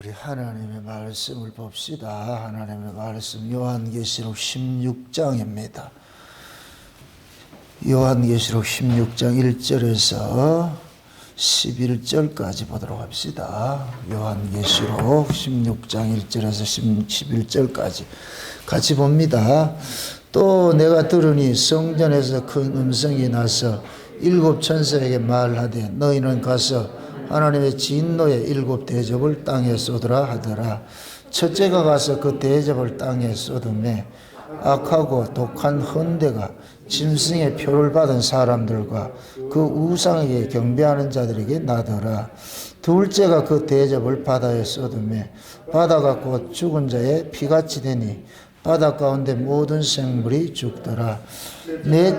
우리 하나님의 말씀을 봅시다. 하나님의 말씀 요한계시록 16장입니다. 요한계시록 16장 1절에서 11절까지 보도록 합시다. 요한계시록 16장 1절에서 11절까지 같이 봅니다. 또 내가 들으니 성전에서 큰 음성이 나서 일곱 천사에게 말하되 너희는 가서 하나님의 진노의 일곱 대접을 땅에 쏟으라 하더라. 첫째가 가서 그 대접을 땅에 쏟음에 악하고 독한 헌대가 짐승의 표를 받은 사람들과 그 우상에게 경배하는 자들에게 나더라. 둘째가 그 대접을 바다에 쏟음에 바다가 곧 죽은 자의 피같이 되니 바다 가운데 모든 생물이 죽더라.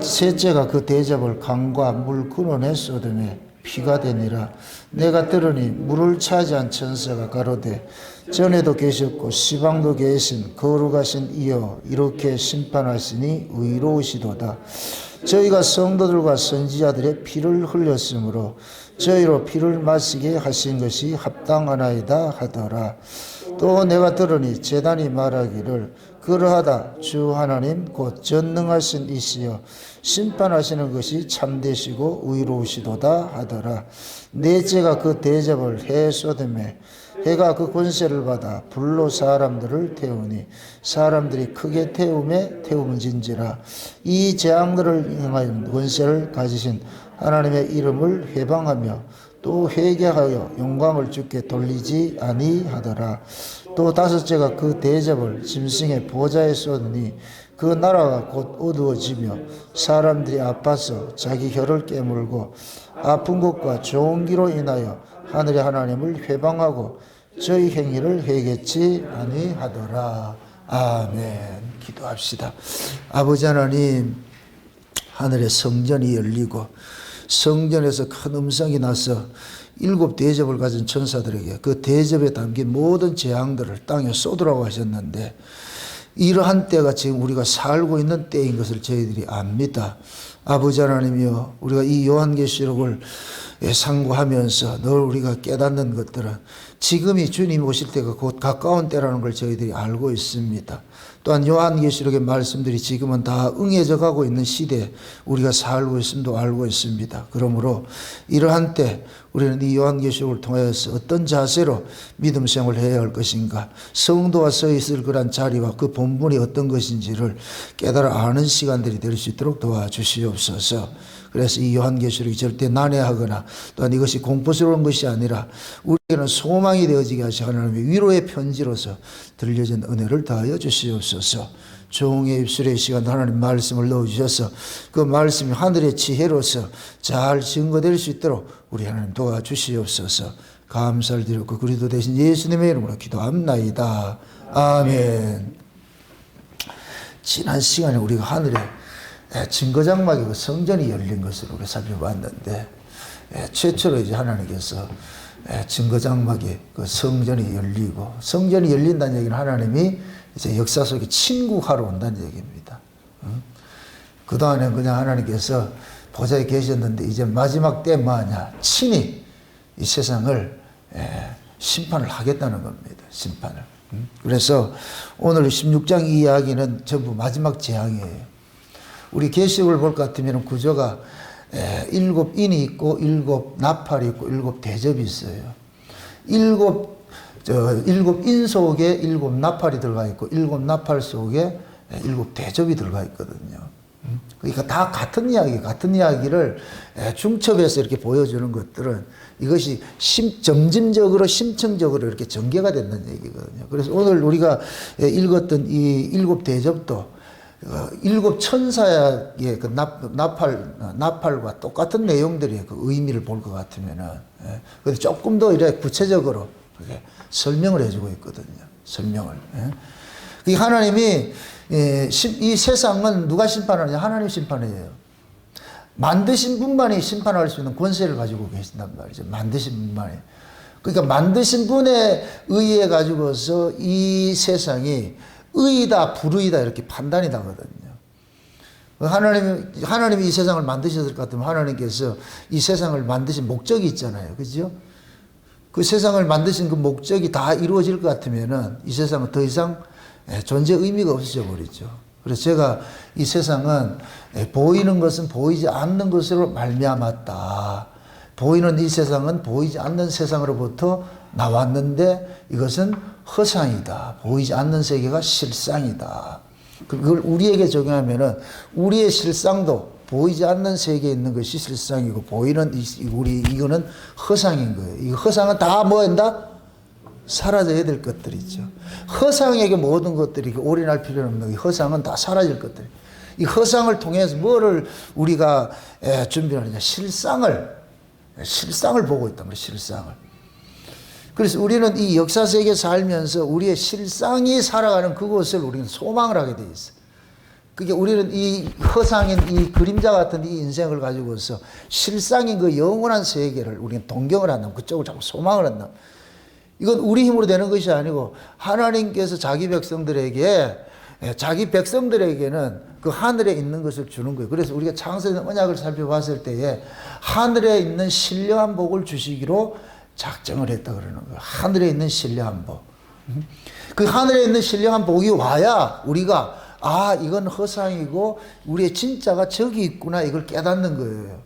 셋째가 그 대접을 강과 물 근원에 쏟음에 피가 되니라. 내가 들으니 물을 차지한 천사가 가로되 전에도 계셨고 시방도 계신 거룩하신 이여 이렇게 심판하시니 의로우시도다. 저희가 성도들과 선지자들의 피를 흘렸으므로 저희로 피를 마시게 하신 것이 합당하나이다 하더라. 또 내가 들으니 제단이 말하기를 그러하다 주 하나님 곧 전능하신 이시여 심판하시는 것이 참되시고 의로우시도다 하더라. 넷째가 그 대접을 해에 쏟음에 해가 그 권세를 받아 불로 사람들을 태우니 사람들이 크게 태움진지라. 이 재앙들을 행하여 권세를 가지신 하나님의 이름을 회방하며 또 회개하여 영광을 주께 돌리지 아니하더라. 또 다섯째가 그 대접을 짐승의 보좌에 쏟으니 그 나라가 곧 어두워지며 사람들이 아파서 자기 혀를 깨물고 아픈 것과 좋은 기로 인하여 하늘의 하나님을 회방하고 저희 행위를 회개치 아니하더라. 아멘. 기도합시다. 아버지 하나님, 하늘의 성전이 열리고 성전에서 큰 음성이 나서 일곱 대접을 가진 천사들에게 그 대접에 담긴 모든 재앙들을 땅에 쏟으라고 하셨는데 이러한 때가 지금 우리가 살고 있는 때인 것을 저희들이 압니다. 아버지 하나님이여, 우리가 이 요한계시록을 상고하면서 늘 우리가 깨닫는 것들은 지금이 주님 오실 때가 곧 가까운 때라는 걸 저희들이 알고 있습니다. 또한 요한계시록의 말씀들이 지금은 다 응해져 가고 있는 시대에 우리가 살고 있음도 알고 있습니다. 그러므로 이러한 때 우리는 이 요한계시록을 통하여서 어떤 자세로 믿음 생활을 해야 할 것인가, 성도가 서 있을 그런 자리와 그 본분이 어떤 것인지를 깨달아 아는 시간들이 될 수 있도록 도와주시옵소서. 그래서 이 요한계시록이 절대 난해하거나 또한 이것이 공포스러운 것이 아니라 우리에게는 소망이 되어지게 하시 하나님의 위로의 편지로서 들려진 은혜를 다하여 주시옵소서. 종의 입술의 시간 하나님 말씀을 넣어주셔서 그 말씀이 하늘의 지혜로서 잘 증거될 수 있도록 우리 하나님 도와주시옵소서. 감사를 드렸고 그리스도 대신 예수님의 이름으로 기도합나이다. 아멘. 지난 시간에 우리가 하늘에 증거장막이 그 성전이 열린 것으로 우리가 살펴봤는데 최초로 이제 하나님께서 증거장막이 그 성전이 열리고 성전이 열린다는 얘기는 하나님이 이제 역사 속에 침국하러 온다는 얘기입니다. 그동안에는 그냥 하나님께서 보좌에 계셨는데 이제 마지막 때 뭐하냐, 친히 이 세상을 심판을 하겠다는 겁니다. 심판을. 그래서 오늘 16장 이야기는 전부 마지막 재앙이에요. 우리 계시록을 볼 것 같으면 구조가 일곱 인이 있고 일곱 나팔이 있고 일곱 대접이 있어요. 일곱 인 속에 일곱 나팔이 들어가 있고 일곱 나팔 속에 일곱 대접이 들어가 있거든요. 그러니까 다 같은 이야기를 중첩해서 이렇게 보여주는 것들은 이것이 점진적으로 심층적으로 이렇게 전개가 된다는 얘기거든요. 그래서 오늘 우리가 읽었던 이 일곱 대접도 일곱 천사의 그 나팔과 똑같은 내용들이 그 의미를 볼 것 같으면은, 근데 조금 더 이렇게 구체적으로 설명을 해주고 있거든요. 설명을. 그 하나님이 이 세상은 누가 심판하느냐? 하나님 심판이에요. 만드신 분만이 심판할 수 있는 권세를 가지고 계신단 말이죠. 만드신 분만이. 그러니까 만드신 분에 의해 가지고서 이 세상이 의이다 불의이다 이렇게 판단이 나거든요. 하나님이 이 세상을 만드셨을 것 같으면 하나님께서 이 세상을 만드신 목적이 있잖아요. 그죠? 그 세상을 만드신 그 목적이 다 이루어질 것 같으면은 이 세상은 더 이상 존재 의미가 없어져 버리죠. 그래서 제가 이 세상은 보이는 것은 보이지 않는 것으로 말미암았다. 보이는 이 세상은 보이지 않는 세상으로부터 나왔는데 이것은 허상이다. 보이지 않는 세계가 실상이다. 그걸 우리에게 적용하면은 우리의 실상도 보이지 않는 세계에 있는 것이 실상이고 보이는 이거는 허상인 거예요. 이 허상은 다 뭐 한다? 사라져야 될 것들이죠. 허상에게 모든 것들이 올인할 필요는 없는 거예요. 허상은 다 사라질 것들. 이 허상을 통해서 뭐를 우리가 준비하느냐? 실상을 보고 있단 말이에요. 실상을. 그래서 우리는 이 역사 세계에 살면서 우리의 실상이 살아가는 그것을 우리는 소망을 하게 돼 있어요. 그게 우리는 이 허상인 이 그림자 같은 이 인생을 가지고서 실상인 그 영원한 세계를 우리는 동경을 한다면 그쪽을 자꾸 소망을 한다면 이건 우리 힘으로 되는 것이 아니고 하나님께서 자기 백성들에게는 그 하늘에 있는 것을 주는 거예요. 그래서 우리가 창세전 언약을 살펴봤을 때에 하늘에 있는 신령한 복을 주시기로 작정을 했다 그러는 거예요. 하늘에 있는 신령한 복. 그 하늘에 있는 신령한 복이 와야 우리가 이건 허상이고 우리의 진짜가 저기 있구나 이걸 깨닫는 거예요.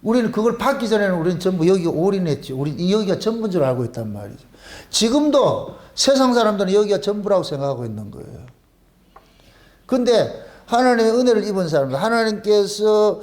우리는 그걸 받기 전에는 우리는 전부 여기가 올인했지. 우리 여기가 전부인 줄 알고 있단 말이죠. 지금도 세상 사람들은 여기가 전부라고 생각하고 있는 거예요. 근데 하나님의 은혜를 입은 사람들, 하나님께서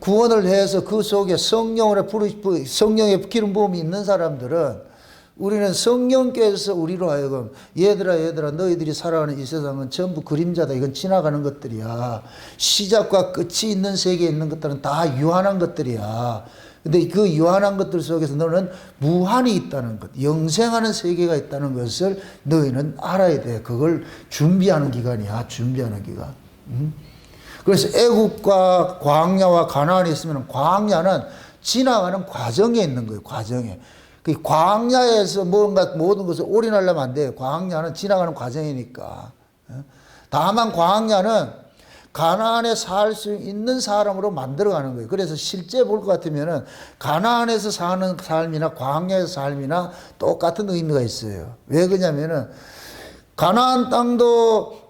구원을 해서 그 속에 성령의 기름 부음이 있는 사람들은 우리는 성령께서 우리로 하여금 얘들아 너희들이 살아가는 이 세상은 전부 그림자다. 이건 지나가는 것들이야. 시작과 끝이 있는 세계에 있는 것들은 다 유한한 것들이야. 근데 그 유한한 것들 속에서 너는 무한이 있다는 것, 영생하는 세계가 있다는 것을 너희는 알아야 돼. 그걸 준비하는 기간이야. 준비하는 기간. 그래서 애국과 광야와 가나안이 있으면 광야는 지나가는 과정에 있는 거예요. 과정에. 그 광야에서 뭔가 모든 것을 올인하려면 안 돼요. 광야는 지나가는 과정이니까. 다만 광야는 가나안에 살 수 있는 사람으로 만들어가는 거예요. 그래서 실제 볼 것 같으면은 가나안에서 사는 삶이나 광야에서 삶이나 똑같은 의미가 있어요. 왜 그러냐면은 가나안 땅도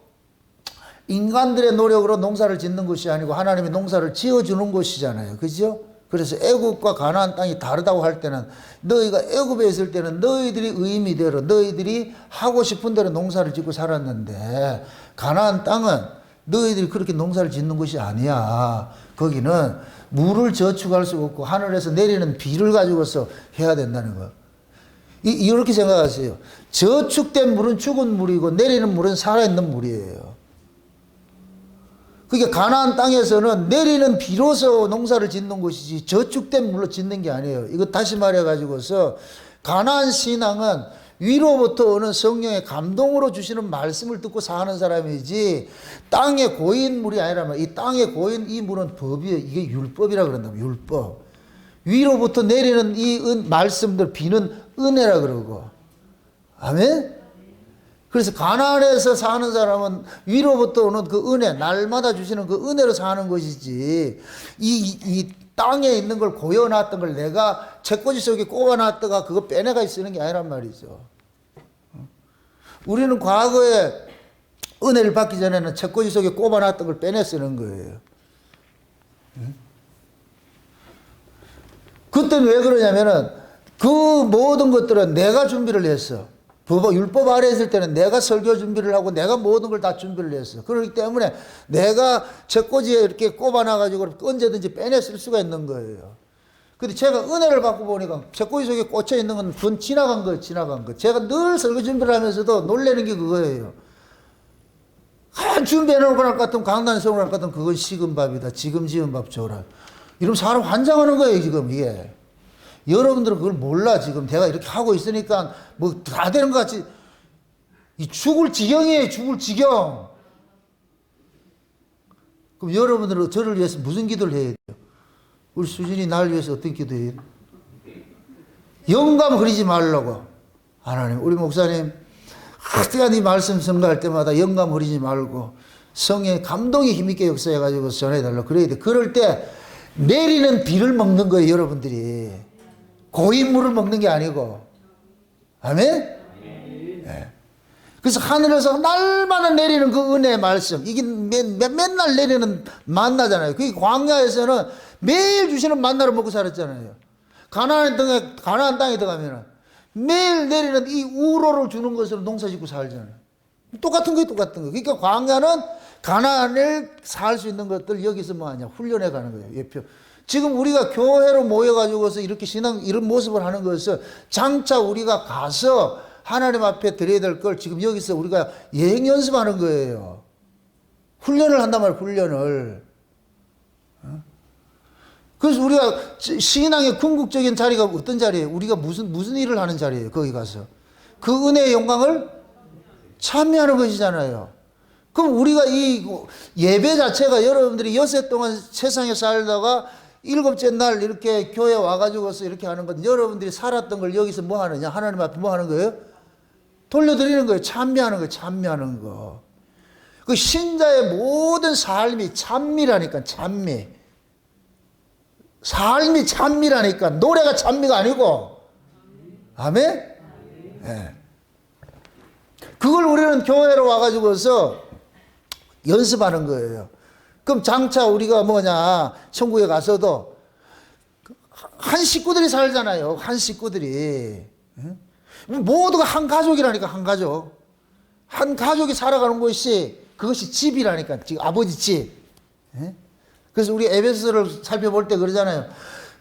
인간들의 노력으로 농사를 짓는 것이 아니고 하나님이 농사를 지어주는 곳이잖아요. 그죠? 그래서 애굽과 가나안 땅이 다르다고 할 때는 너희가 애굽에 있을 때는 너희들이 의미대로 너희들이 하고 싶은 대로 농사를 짓고 살았는데 가나안 땅은 너희들이 그렇게 농사를 짓는 것이 아니야. 거기는 물을 저축할 수가 없고 하늘에서 내리는 비를 가지고서 해야 된다는 거. 이렇게 생각하세요. 저축된 물은 죽은 물이고 내리는 물은 살아있는 물이에요. 그게 가나안 땅에서는 내리는 비로서 농사를 짓는 것이지 저축된 물로 짓는 게 아니에요. 이거 다시 말해가지고서 가나안 신앙은 위로부터 오는 성령의 감동으로 주시는 말씀을 듣고 사는 사람이지 땅에 고인 물이 아니라면 이 땅에 고인 이 물은 법이에요. 이게 율법이라 그런다면 율법. 위로부터 내리는 이 말씀들 비는 은혜라 그러고. 아멘? 그래서 가나안에서 사는 사람은 위로부터 오는 그 은혜, 날마다 주시는 그 은혜로 사는 것이지 이 땅에 있는 걸 고여놨던 걸 내가 책꽂이 속에 꼽아놨다가 그거 빼내가 쓰는 게 아니란 말이죠. 우리는 과거에 은혜를 받기 전에는 책꽂이 속에 꼽아놨던 걸 빼내 쓰는 거예요. 그때는 왜 그러냐면은 그 모든 것들은 내가 준비를 했어. 율법 아래 있을 때는 내가 설교 준비를 하고 내가 모든 걸 다 준비를 했어. 그렇기 때문에 내가 책꽂이에 이렇게 꼽아놔가지고 언제든지 빼내 쓸 수가 있는 거예요. 근데 제가 은혜를 받고 보니까 책꽂이 속에 꽂혀 있는 건 그건 지나간 거예요. 지나간 거. 제가 늘 설교 준비를 하면서도 놀라는 게 그거예요. 준비해놓고 날 것 같으면 강단성을 할 것 같으면 그건 식은 밥이다. 지금 지은 밥 줘라. 이러면 사람 환장하는 거예요. 지금 이게. 여러분들은 그걸 몰라. 지금 내가 이렇게 하고 있으니까 뭐 다 되는 것 같이. 죽을 지경이에요. 죽을 지경. 그럼 여러분들은 저를 위해서 무슨 기도를 해야 돼요? 우리 수진이 나를 위해서 어떤 기도해요? 영감 흐리지 말라고. 하나님, 우리 목사님 하여간 이 말씀 선거할 때마다 영감 흐리지 말고 성령의 감동이 힘있게 역사해가지고 전해달라고 그래야 돼. 그럴 때 내리는 비를 먹는 거예요. 여러분들이. 고인물을 먹는 게 아니고. 아멘? 네. 그래서 하늘에서 날마다 내리는 그 은혜의 말씀, 이게 맨날 내리는 만나잖아요. 그 광야에서는 매일 주시는 만나를 먹고 살았잖아요. 가나안 땅에 들어가면 매일 내리는 이 우로를 주는 것으로 농사 짓고 살잖아요. 똑같은 거예요, 똑같은 거. 그러니까 광야는 가나안을 살 수 있는 것들 여기서 뭐 하냐, 훈련해 가는 거예요. 예표. 지금 우리가 교회로 모여가지고서 이렇게 신앙, 이런 모습을 하는 것은 장차 우리가 가서 하나님 앞에 드려야 될 걸 지금 여기서 우리가 예행 연습하는 거예요. 훈련을 한단 말이에요, 훈련을. 그래서 우리가 신앙의 궁극적인 자리가 어떤 자리예요? 우리가 무슨 일을 하는 자리예요, 거기 가서. 그 은혜의 영광을 참여하는 것이잖아요. 그럼 우리가 이 예배 자체가 여러분들이 여세 동안 세상에 살다가 일곱째 날 이렇게 교회 와가지고서 이렇게 하는 건 여러분들이 살았던 걸 여기서 뭐 하느냐? 하나님 앞에 뭐 하는 거예요? 돌려드리는 거예요. 참여하는 거예요. 참여하는 거. 그 신자의 모든 삶이 찬미라니까, 찬미. 삶이 찬미라니까. 노래가 찬미가 아니고. 아멘? 네. 그걸 우리는 교회로 와가지고서 연습하는 거예요. 그럼 장차 우리가 뭐냐, 천국에 가서도 한 식구들이 살잖아요. 한 식구들이. 모두가 한 가족이라니까, 한 가족. 한 가족이 살아가는 것이, 그것이 집이라니까, 지금 아버지 집. 그래서 우리 에베소서를 살펴볼 때 그러잖아요.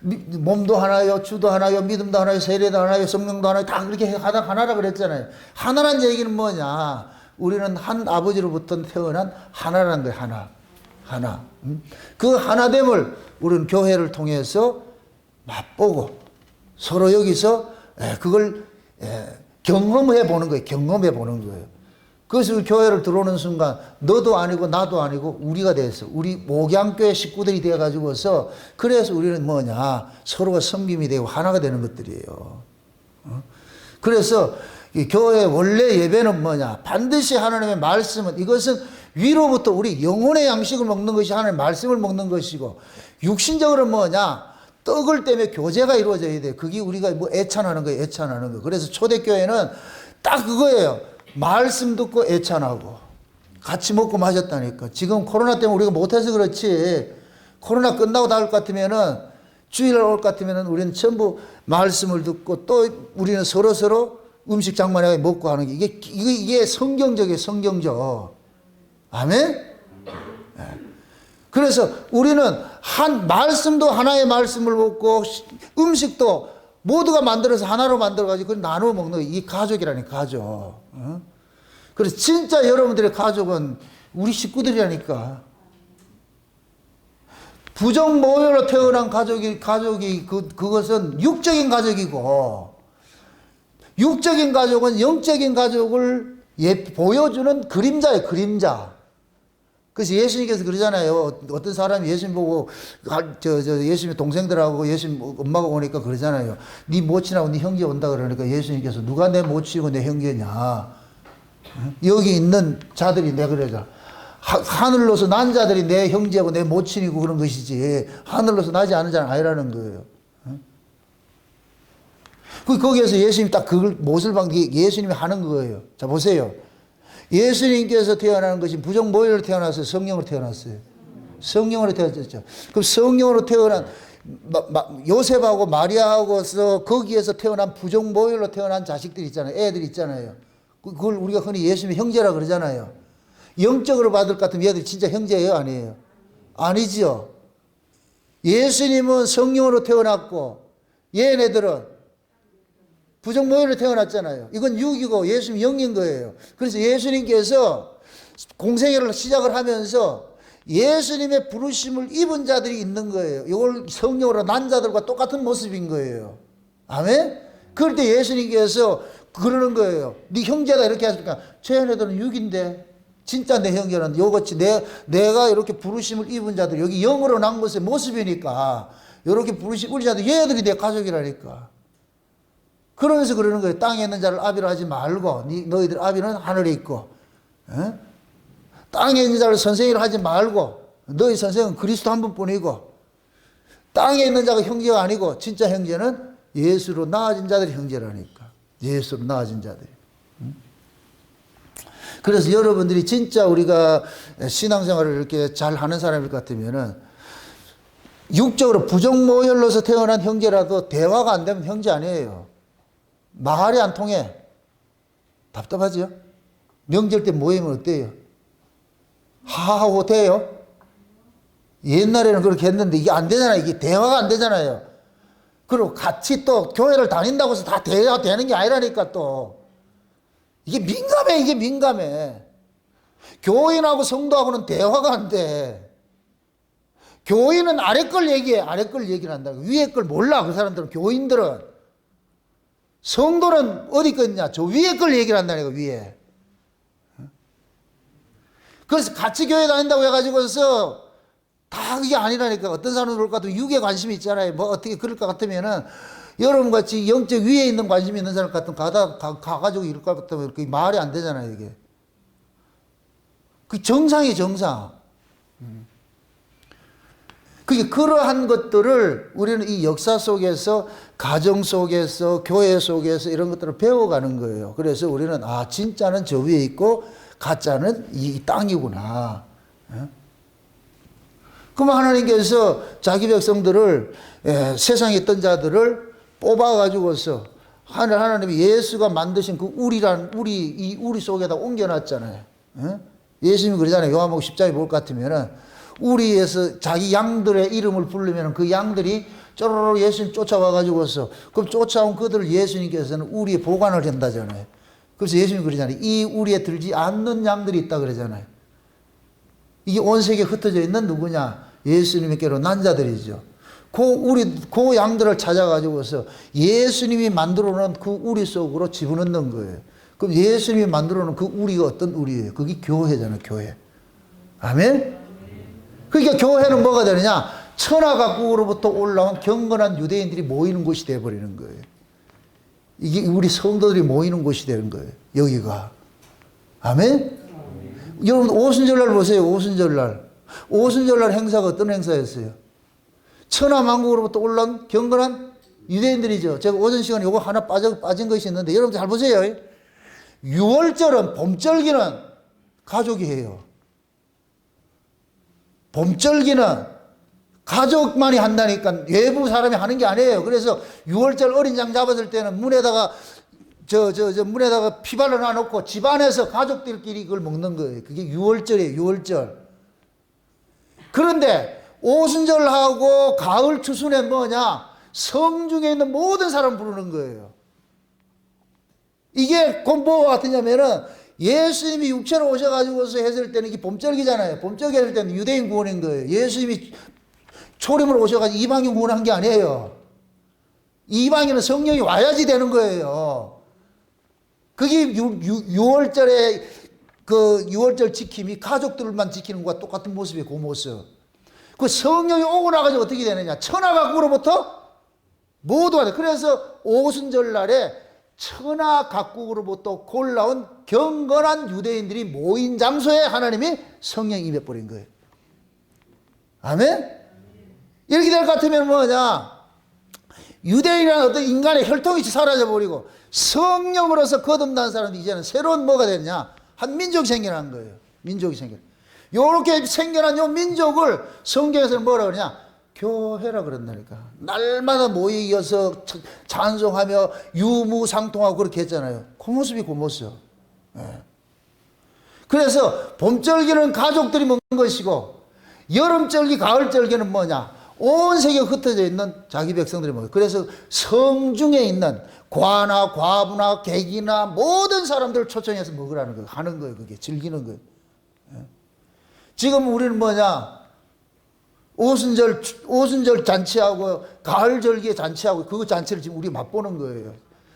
몸도 하나요, 주도 하나요, 믿음도 하나요, 세례도 하나요, 성령도 하나요, 다 그렇게 하나라 그랬잖아요. 하나란 얘기는 뭐냐? 우리는 한 아버지로부터 태어난 하나라는 거예요, 하나. 하나. 그 하나됨을 우리는 교회를 통해서 맛보고 서로 여기서 그걸 경험해 보는 거예요. 경험해 보는 거예요. 그래서 교회를 들어오는 순간 너도 아니고 나도 아니고 우리가 돼서 우리 목양교회 식구들이 되어가지고서 그래서 우리는 뭐냐, 서로가 섬김이 되고 하나가 되는 것들이에요. 그래서 이 교회 원래 예배는 뭐냐, 반드시 하나님의 말씀은, 이것은 위로부터 우리 영혼의 양식을 먹는 것이 하나님의 말씀을 먹는 것이고, 육신적으로 뭐냐, 떡을 때문에 교제가 이루어져야 돼. 그게 우리가 뭐 애찬하는 거예요, 애찬하는 거. 그래서 초대교회는 딱 그거예요. 말씀 듣고 애찬하고 같이 먹고 마셨다니까. 지금 코로나 때문에 우리가 못해서 그렇지, 코로나 끝나고 나올 것 같으면은, 주일날 올 것 같으면은 우리는 전부 말씀을 듣고 또 우리는 서로 음식 장만하게 먹고 하는 게 이게 성경적이에요, 성경적. 아멘? 그래서 우리는 한 말씀도 하나의 말씀을 먹고 음식도 모두가 만들어서 하나로 만들어가지고 나누어 먹는 거예요. 이 가족이라니, 가족. 그래서 진짜 여러분들의 가족은 우리 식구들이라니까. 부정 모여로 태어난 가족이 그것은 육적인 가족이고, 육적인 가족은 영적인 가족을 보여주는 그림자예요, 그림자. 그래서 예수님께서 그러잖아요. 어떤 사람이 예수님 보고, 예수님의 동생들하고 예수님 엄마가 오니까 그러잖아요. 네 모친하고 네 형제 온다 그러니까 예수님께서 누가 내 모친이고 내 형제냐. 여기 있는 자들이 내 그러자. 하늘로서 난 자들이 내 형제고 내 모친이고 그런 것이지, 하늘로서 나지 않은 자는 아니라는 거예요. 거기에서 예수님이 딱 그걸 못을 박는 게 예수님이 하는 거예요. 자, 보세요. 예수님께서 태어나는 것이 부정 모혈로 태어났어요, 성령으로 태어났어요? 성령으로 태어났죠. 그럼 성령으로 태어난 요셉하고 마리아하고서 거기에서 태어난 부정 모혈로 태어난 자식들 있잖아요. 애들 있잖아요. 그걸 우리가 흔히 예수님의 형제라 그러잖아요. 영적으로 받을 것 같으면 얘들 진짜 형제예요, 아니에요? 아니죠. 예수님은 성령으로 태어났고 얘네들은 부정모혈로 태어났잖아요. 이건 육이고 예수님 영인 거예요. 그래서 예수님께서 공생애를 시작을 하면서 예수님의 부르심을 입은 자들이 있는 거예요. 이걸 성령으로 난 자들과 똑같은 모습인 거예요. 아멘? 그럴 때 예수님께서 그러는 거예요. 네 형제다 이렇게 하니까 쟤네들은 육인데 진짜 내 형제는 요같이 내가 이렇게 부르심을 입은 자들, 여기 영으로 난 것의 모습이니까 이렇게 부르심 우리 자들, 얘들이 내 가족이라니까. 그러면서 그러는 거예요. 땅에 있는 자를 아비로 하지 말고 너희들 아비는 하늘에 있고, 땅에 있는 자를 선생이라 하지 말고 너희 선생은 그리스도 한 분뿐이고, 땅에 있는 자가 형제가 아니고 진짜 형제는 예수로 나아진 자들이 형제라니까. 예수로 나아진 자들이. 그래서 여러분들이 진짜 우리가 신앙생활을 이렇게 잘 하는 사람일 것 같으면은 육적으로 부정모혈로서 태어난 형제라도 대화가 안 되면 형제 아니에요. 말이 안 통해. 답답하죠? 명절 때 모이면 어때요? 하하호 돼요? 옛날에는 그렇게 했는데 이게 안 되잖아요. 이게 대화가 안 되잖아요. 그리고 같이 또 교회를 다닌다고 해서 다 대화가 되는 게 아니라니까 또. 이게 민감해, 이게 민감해. 교인하고 성도하고는 대화가 안 돼. 교인은 아래 걸 얘기해. 아래 걸 얘기를 한다. 위에 걸 몰라. 그 사람들은, 교인들은. 성도는 어디 거냐? 저 위에 걸 얘기를 한다니까, 위에. 그래서 같이 교회 다닌다고 해가지고서 다 그게 아니라니까. 어떤 사람은 그럴 것 같으면 육에 관심이 있잖아요. 뭐 어떻게 그럴 것 같으면은 여러분 같이 영적 위에 있는 관심이 있는 사람 같으면 가가지고 이럴 것 같으면 그게 말이 안 되잖아요, 이게. 그 정상이 정상. 그게 그러한 것들을 우리는 이 역사 속에서, 가정 속에서, 교회 속에서 이런 것들을 배워가는 거예요. 그래서 우리는 아, 진짜는 저 위에 있고 가짜는 이 땅이구나. 그러면 하나님께서 자기 백성들을, 세상에 있던 자들을 뽑아가지고서 하나님이 예수가 만드신 그 이 우리 속에다 옮겨놨잖아요. 예수님이 그러잖아요. 요한복음 10장에 볼 것 같으면은 우리에서 자기 양들의 이름을 부르면 그 양들이 쪼로로 예수님 쫓아와가지고서 그럼 쫓아온 그들을 예수님께서는 우리의 보관을 한다잖아요. 그래서 예수님이 그러잖아요. 이 우리에 들지 않는 양들이 있다 그러잖아요. 이게 온 세계에 흩어져 있는 누구냐? 예수님께로 난 자들이죠. 그 양들을 찾아가지고서 예수님이 만들어 놓은 그 우리 속으로 집어넣는 거예요. 그럼 예수님이 만들어 놓은 그 우리가 어떤 우리예요? 그게 교회잖아요, 교회. 아멘? 그러니까 교회는 뭐가 되느냐? 천하각국으로부터 올라온 경건한 유대인들이 모이는 곳이 되어버리는 거예요. 이게 우리 성도들이 모이는 곳이 되는 거예요, 여기가. 아멘? 여러분, 오순절날 보세요, 오순절날. 오순절날 행사가 어떤 행사였어요? 천하만국으로부터 올라온 경건한 유대인들이죠. 제가 오전 시간에 요거 하나 빠진 것이 있는데, 여러분 잘 보세요. 6월절은, 봄절기는 가족이 해요. 봄절기는 가족만이 한다니까 외부 사람이 하는 게 아니에요. 그래서 6월절 어린 양 잡았을 때는 문에다가 문에다가 피발을 놔놓고 집안에서 가족들끼리 그걸 먹는 거예요. 그게 6월절이에요, 6월절. 그런데 오순절하고 가을 추순에 뭐냐? 성중에 있는 모든 사람 부르는 거예요. 이게 뭐가 같으냐면은 예수님이 육체로 오셔가지고서 했을 때는 이게 봄절기잖아요. 봄절기 했을 때는 유대인 구원인 거예요. 예수님이 초림으로 오셔가지고 이방인 구원한 게 아니에요. 이방인은 성령이 와야지 되는 거예요. 그게 6월절에 그 6월절 지킴이 가족들만 지키는 것과 똑같은 모습이에요. 그 모습. 그 성령이 오고 나가지고 어떻게 되느냐? 천하각국으로부터 모두가 돼. 그래서 오순절 날에 천하각국으로부터 골라온 경건한 유대인들이 모인 장소에 하나님이 성령이 임해버린 거예요. 아멘? 이렇게 될 것 같으면 뭐냐? 유대인이라는 어떤 인간의 혈통이 사라져버리고 성령으로서 거듭난 사람이 이제는 새로운 뭐가 됐냐? 한 민족이 생겨난 거예요. 민족이 생겨. 요렇게 생겨난 요 민족을 성경에서는 뭐라 그러냐? 교회라 그런다니까. 날마다 모이어서 찬송하며 유무상통하고 그렇게 했잖아요. 그 모습이 그 모습. 예. 그래서 봄절기는 가족들이 먹는 것이고 여름절기, 가을절기는 뭐냐? 온 세계에 흩어져 있는 자기 백성들이 먹어요. 그래서 성중에 있는 과나 과부나 객이나 모든 사람들을 초청해서 먹으라는 거예요. 하는 거예요. 그게 즐기는 거예요. 예. 지금 우리는 뭐냐? 오순절 잔치하고 가을절기에 잔치하고 그 잔치를 지금 우리 맛보는 거예요.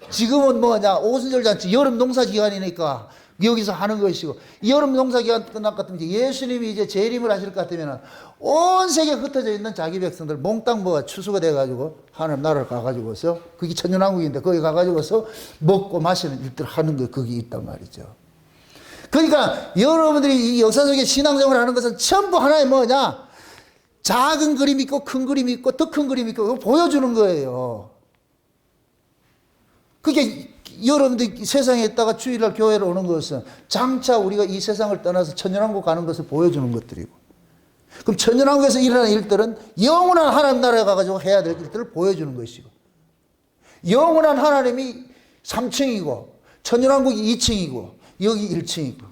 지금은 뭐냐? 오순절 잔치 여름 농사 기간이니까 여기서 하는 것이고, 여름 농사 기간 끝날 것 같으면 예수님이 이제 재림을 하실 것 같으면 온 세계에 흩어져 있는 자기 백성들 몽땅 뭐가 추수가 돼가지고 하나님 나라를 가가지고서, 그게 천년왕국인데 거기 가가지고서 먹고 마시는 일들을 하는 거, 그게 있단 말이죠. 그러니까 여러분들이 이 역사 속에 신앙생활을 하는 것은 전부 하나의 뭐냐? 작은 그림이 있고 큰 그림이 있고 더 큰 그림이 있고, 그걸 보여주는 거예요. 그게 여러분들 세상에 있다가 주일날 교회로 오는 것은 장차 우리가 이 세상을 떠나서 천년왕국 가는 것을 보여주는 것들이고, 그럼 천년왕국에서 일어나는 일들은 영원한 하나님 나라에 가가지고 해야 될 일들을 보여주는 것이고, 영원한 하나님이 3층이고 천년왕국이 2층이고 여기 1층이고.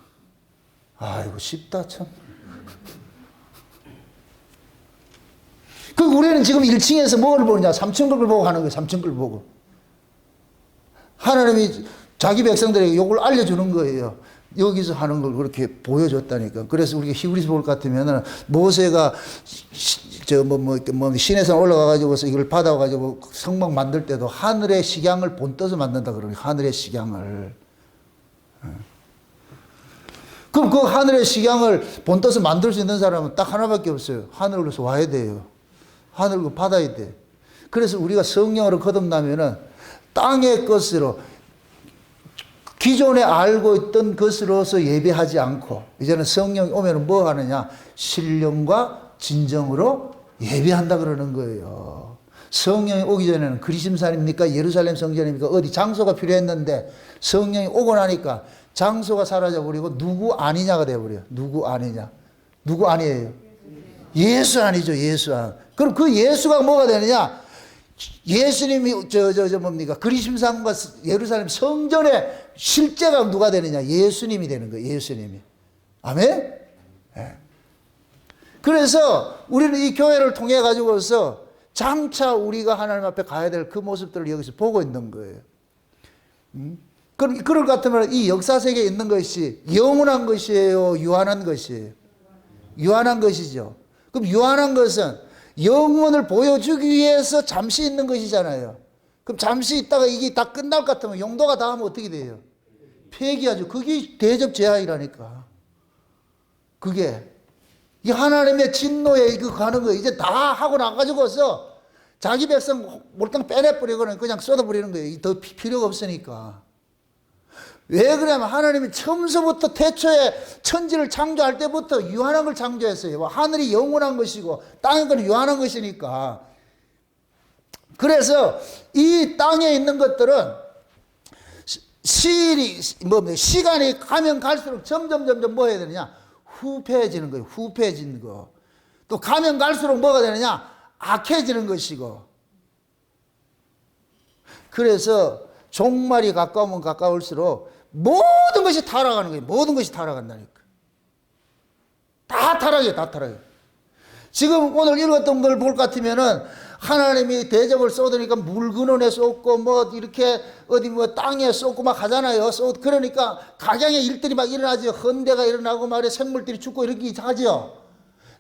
아이고 쉽다 참. 그 우리는 지금 1층에서 뭘 보느냐? 3층 걸 보고 하는 거예요. 3층 걸 보고. 하나님이 자기 백성들에게 이걸 알려주는 거예요. 여기서 하는 걸 그렇게 보여줬다니까. 그래서 우리가 히브리서 볼 것 같으면은 모세가 시내산 올라가가지고서 이걸 받아가지고 성막 만들 때도 하늘의 식양을 본떠서 만든다 그러니 하늘의 식양을. 그럼 그 하늘의 식양을 본떠서 만들 수 있는 사람은 딱 하나밖에 없어요. 하늘로서 와야 돼요. 하늘로 받아야 돼. 그래서 우리가 성령으로 거듭나면은 땅의 것으로 기존에 알고 있던 것으로서 예배하지 않고 이제는 성령이 오면 뭐 하느냐? 신령과 진정으로 예배한다 그러는 거예요. 성령이 오기 전에는 그리심산입니까? 예루살렘 성전입니까? 어디 장소가 필요했는데 성령이 오고 나니까 장소가 사라져버리고 누구 아니냐가 되어버려요. 누구 아니냐? 누구 아니에요? 예수 아니죠. 예수 안. 그럼 그 예수가 뭐가 되느냐? 예수님이 뭡니까? 그리심산과 예루살렘 성전의 실제가 누가 되느냐? 예수님이 되는 거예요. 예수님이. 아멘? 네. 그래서 우리는 이 교회를 통해 가지고서 장차 우리가 하나님 앞에 가야 될 그 모습들을 여기서 보고 있는 거예요. 그럼 그럴 것 같으면 이 역사 세계에 있는 것이 영원한 것이에요? 유한한 것이에요? 유한한 것이죠. 그럼 유한한 것은 영혼을 보여주기 위해서 잠시 있는 것이잖아요. 그럼 잠시 있다가 이게 다 끝날 것 같으면 용도가 다 하면 어떻게 돼요? 폐기하죠. 그게 대접 제한이라니까. 그게. 이 하나님의 진노에 이거 가는 거 이제 다 하고 나가지고서 자기 백성 몰빵 빼내버리고는 그냥 쏟아버리는 거예요. 더 필요가 없으니까. 왜 그러냐면 하나님이 처음서부터 태초에 천지를 창조할 때부터 유한한 걸 창조했어요. 하늘이 영원한 것이고 땅의 건 유한한 것이니까. 그래서 이 땅에 있는 것들은 시간이 가면 갈수록 점점 뭐 해야 되느냐? 후패해지는 거예요. 후패해지는 거. 또 가면 갈수록 뭐가 되느냐? 악해지는 것이고. 그래서 종말이 가까우면 가까울수록 모든 것이 타락하는 거예요. 모든 것이 타락한다니까. 다 타락이에요. 다 타락이에요. 지금 오늘 읽었던 걸 볼 것 같으면은 하나님이 대접을 쏟으니까 물 근원에 쏟고 뭐 이렇게 어디 뭐 땅에 쏟고 막 하잖아요. 그러니까 각양의 일들이 막 일어나죠. 헌대가 일어나고 말이야 생물들이 죽고 이렇게 하죠.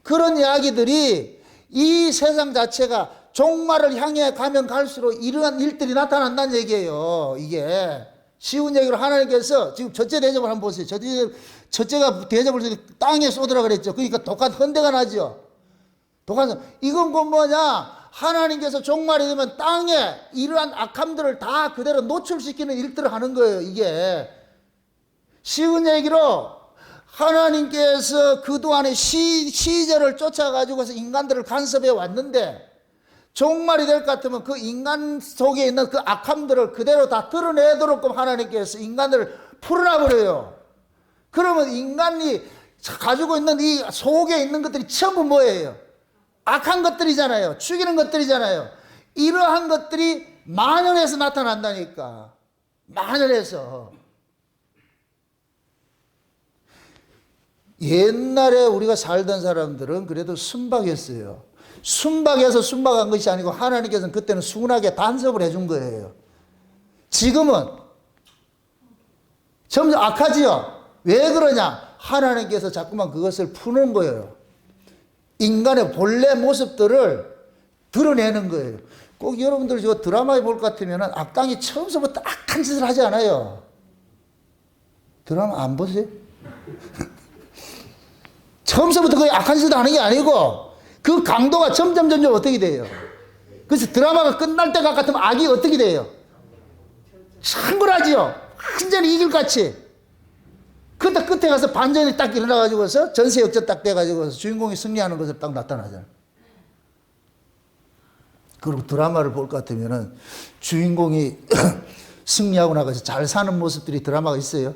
그런 이야기들이 이 세상 자체가 종말을 향해 가면 갈수록 이러한 일들이 나타난다는 얘기예요. 이게 쉬운 얘기로 하나님께서 지금 첫째 대접을 한번 보세요. 첫째가 대접을 땅에 쏟으라 그랬죠. 그러니까 독한 헌대가 나죠. 독한 이건 뭐냐? 하나님께서 종말이 되면 땅에 이러한 악함들을 다 그대로 노출시키는 일들을 하는 거예요. 이게 쉬운 얘기로 하나님께서 그동안에 시절을 쫓아가지고서 인간들을 간섭해 왔는데 종말이 될 것 같으면 그 인간 속에 있는 그 악함들을 그대로 다 드러내도록 하나님께서 인간들을 풀어놔버려요. 그러면 인간이 가지고 있는 이 속에 있는 것들이 전부 뭐예요? 악한 것들이잖아요. 죽이는 것들이잖아요. 이러한 것들이 만연해서 나타난다니까. 만연해서. 옛날에 우리가 살던 사람들은 그래도 순박했어요. 순박해서 순박한 것이 아니고 하나님께서는 그때는 순하게 단섭을 해준 거예요. 지금은 점점 악하지요. 왜 그러냐? 하나님께서 자꾸만 그것을 푸는 거예요. 인간의 본래 모습들을 드러내는 거예요. 꼭 여러분들 저 드라마에 볼 것 같으면 악당이 처음부터 악한 짓을 하지 않아요. 드라마 안 보세요? 처음부터 거의 악한 짓을 하는 게 아니고 그 강도가 점점 어떻게 돼요? 그래서 드라마가 끝날 때 같으면 악이 어떻게 돼요? 창궐하지요. 완전히 이길 같이. 그때 끝에 가서 반전이 딱 일어나가지고서 전세 역전 딱 돼가지고서 주인공이 승리하는 것을 딱 나타나잖아요. 그리고 드라마를 볼 것 같으면은 주인공이 승리하고 나가서 잘 사는 모습들이 드라마가 있어요?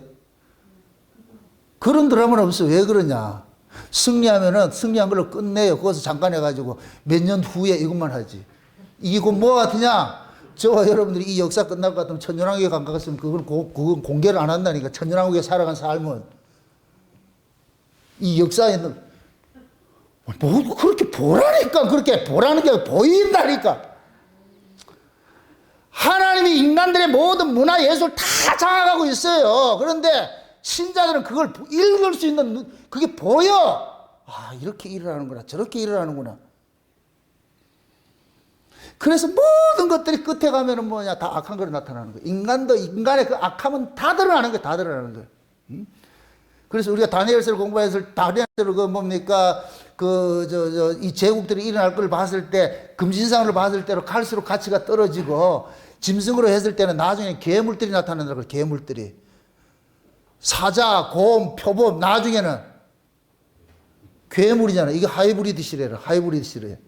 그런 드라마는 없어요. 왜 그러냐? 승리하면은 승리한 걸로 끝내요. 거기서 잠깐 해가지고 몇 년 후에 이것만 하지. 이거 뭐 같으냐? 저와 여러분들이 이 역사 끝날 것 같으면 천년왕국에 간 것 같으면 그건 공개를 안 한다니까. 천년왕국에 살아간 삶은. 이 역사에는 뭐 그렇게 보라니까. 그렇게 보라는 게 보인다니까. 하나님이 인간들의 모든 문화 예술 다 장악하고 있어요. 그런데 신자들은 그걸 읽을 수 있는 그게 보여. 아, 이렇게 일을 하는구나. 저렇게 일을 하는구나. 그래서 모든 것들이 끝에 가면은 뭐냐, 다 악한 거로 나타나는 거예요. 인간의 그 악함은 다 드러나는 거예요. 다 드러나는 거예요. 그래서 우리가 다니엘서를 공부했을 때, 다니엘서를 그 뭡니까, 이 제국들이 일어날 걸 봤을 때, 금신상으로 봤을 때로 갈수록 가치가 떨어지고, 짐승으로 했을 때는 나중에 괴물들이 나타난다고, 괴물들이. 사자, 곰, 표범, 나중에는 괴물이잖아. 이게 하이브리드 시대라, 하이브리드 시대.